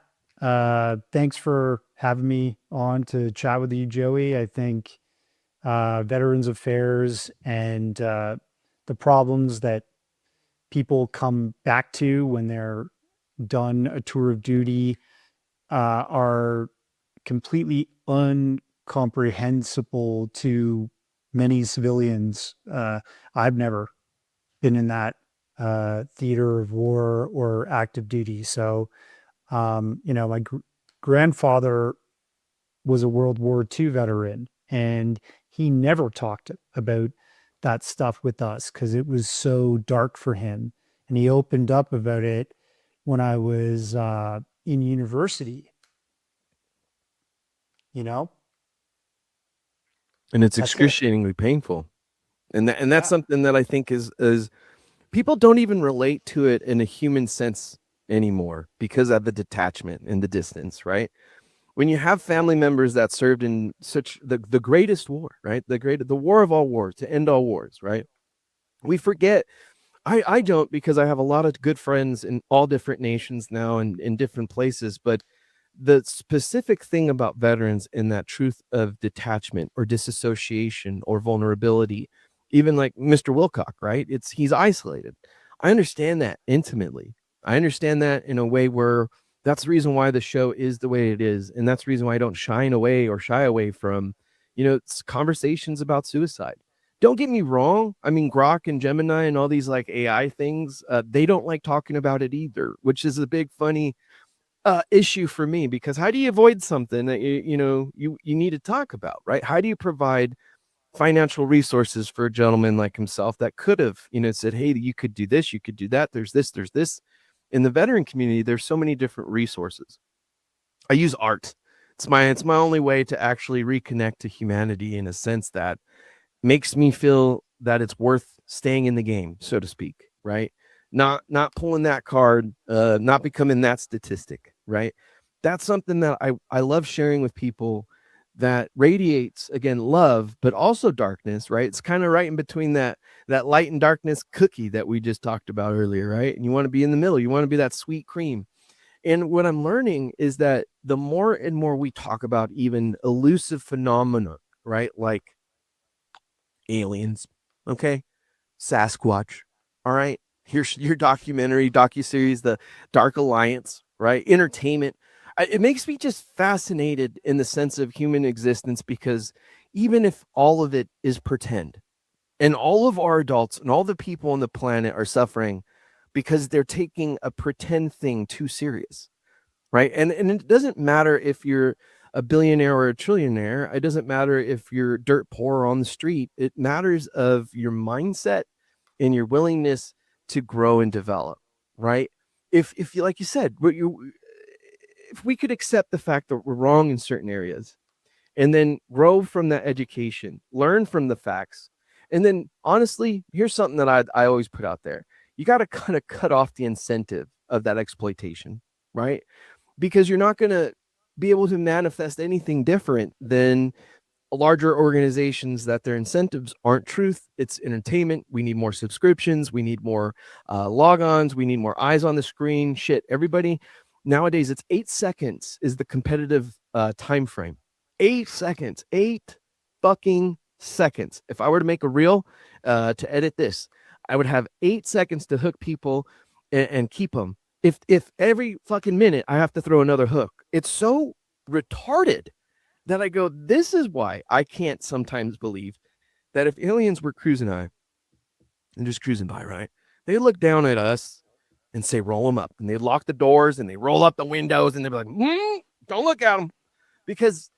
thanks for having me on to chat with you, Joey. I think Veterans Affairs and the problems that people come back to when they're done a tour of duty are completely incomprehensible to many civilians. I've never been in that theater of war or active duty. So, my grandfather was a World War II veteran, and he never talked about that stuff with us because it was so dark for him. And he opened up about it when I was in university. And it's That's it. excruciatingly painful. And that's Yeah. something that I think is people don't even relate to it in a human sense anymore because of the detachment and the distance, right? When you have family members that served in such the greatest war, right? The war of all wars, to end all wars, right? We forget. I don't, because I have a lot of good friends in all different nations now and in different places, but the specific thing about veterans in that truth of detachment or disassociation or vulnerability, even like Mr. Wilcock, right? He's isolated. I understand that intimately. I understand that in a way where that's the reason why the show is the way it is. And that's the reason why I don't shine away or shy away from, conversations about suicide. Don't get me wrong. I mean, Grok and Gemini and all these like AI things, they don't like talking about it either, which is a big funny issue for me, because how do you avoid something that you need to talk about, right? How do you provide financial resources for a gentleman like himself that could have said, hey, you could do this, you could do that, there's this. In the veteran community, there's so many different resources. I use art. It's my only way to actually reconnect to humanity in a sense that makes me feel that it's worth staying in the game, so to speak, right? Not pulling that card, not becoming that statistic, right? That's something that I love sharing with people, that radiates, again, love, but also darkness, right? It's kind of right in between that light and darkness cookie that we just talked about earlier, right? And you want to be in the middle, you want to be that sweet cream. And what I'm learning is that the more and more we talk about even elusive phenomena, right? Like aliens, okay? Sasquatch, all right? Here's your docuseries, The Dark Alliance, right? Entertainment. It makes me just fascinated in the sense of human existence, because even if all of it is pretend, and all of our adults and all the people on the planet are suffering because they're taking a pretend thing too serious, right? And it doesn't matter if you're a billionaire or a trillionaire. It doesn't matter if you're dirt poor on the street. It matters of your mindset and your willingness to grow and develop, right? If you, like you said, if we could accept the fact that we're wrong in certain areas, and then grow from that education, learn from the facts, and then honestly, here's something that I always put out there: you got to kind of cut off the incentive of that exploitation, right? Because you're not going to be able to manifest anything different than larger organizations that their incentives aren't truth, it's entertainment. We need more subscriptions, we need more logons, we need more eyes on the screen. Shit, everybody nowadays, it's 8 seconds is the competitive time frame. 8 seconds, 8 fucking seconds. If I were to make a reel to edit this, I would have 8 seconds to hook people and keep them. If every fucking minute I have to throw another hook, it's so retarded that I go, this is why I can't sometimes believe that if aliens were cruising by and just cruising by, right, they look down at us and say, roll them up. And they lock the doors and they roll up the windows and they'd be like, don't look at them. Because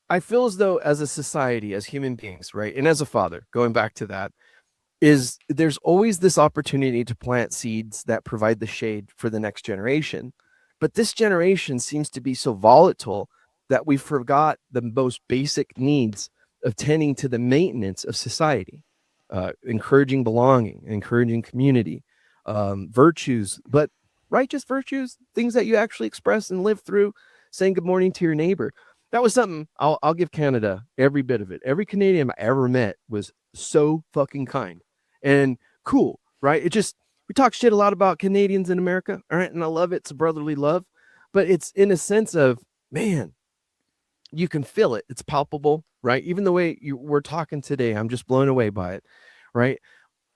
I feel as though, as a society, as human beings, right, and as a father, going back to that, is there's always this opportunity to plant seeds that provide the shade for the next generation. But this generation seems to be so volatile that we forgot the most basic needs of tending to the maintenance of society, encouraging belonging, encouraging community, virtues, but righteous virtues, things that you actually express and live through, saying good morning to your neighbor. That was something I'll give Canada every bit of it. Every Canadian I ever met was so fucking kind and cool, right? It just, we talk shit a lot about Canadians in America, all right? And I love it. It's a brotherly love, but it's in a sense of, man, you can feel it. It's palpable, right? Even the way we're talking today, I'm just blown away by it, right?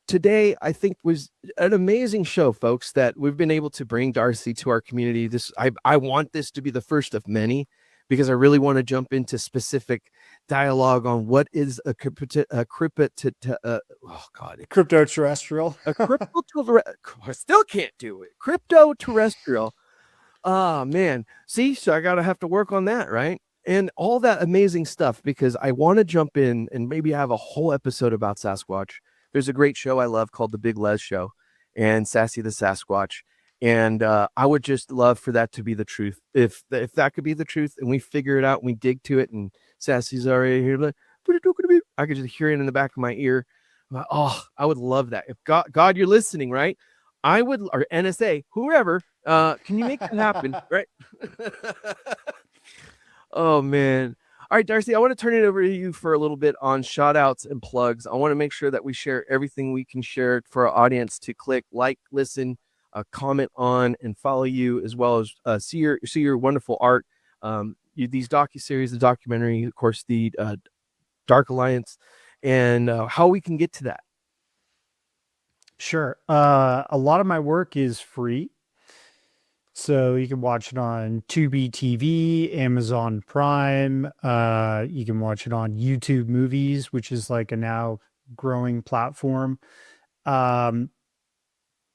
Today, I think, was an amazing show, folks, that we've been able to bring Darcy to our community. I want this to be the first of many, because I really want to jump into specific dialogue on what is a crypto terrestrial. A crypto. I still can't do it. Crypto terrestrial. Ah, man. See, so I gotta have to work on that, right? And all that amazing stuff, because I want to jump in and maybe have a whole episode about Sasquatch. There's a great show I love called The Big Les Show and Sassy the Sasquatch. And I would just love for that to be the truth. If that could be the truth and we figure it out and we dig to it, and Sassy's already here, like, I could just hear it in the back of my ear. Oh, I would love that. If God, you're listening, right? I would, or NSA, whoever, can you make that happen, right? Oh, man. All right, Darcy, I want to turn it over to you for a little bit on shout outs and plugs. I want to make sure that we share everything we can share for our audience to click, like, listen, comment on, and follow you, as well as see your wonderful art. These docuseries, the documentary, of course, the Dark Alliance, and how we can get to that. Sure. A lot of my work is free. So you can watch it on Tubi TV, Amazon Prime. You can watch it on YouTube Movies, which is like a now growing platform. A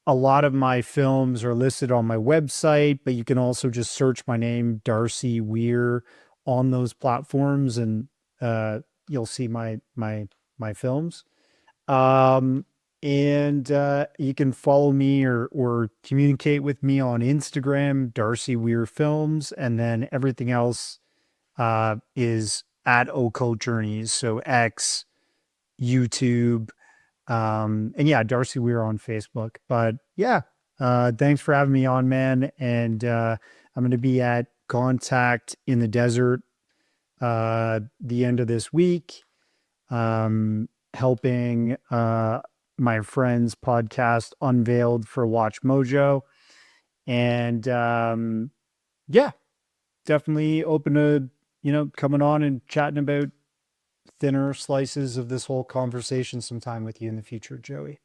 lot of my films are listed on my website, but you can also just search my name, Darcy Weir, on those platforms, and you'll see my films. And you can follow me or communicate with me on Instagram, Darcy Weir Films, and then everything else is at Occult Journeys. So X, YouTube, and yeah, Darcy Weir on Facebook. But yeah, thanks for having me on, man. And I'm going to be at Contact in the Desert the end of this week, helping my friend's podcast Unveiled for Watch Mojo. And yeah, definitely open to, coming on and chatting about thinner slices of this whole conversation sometime with you in the future, Joey.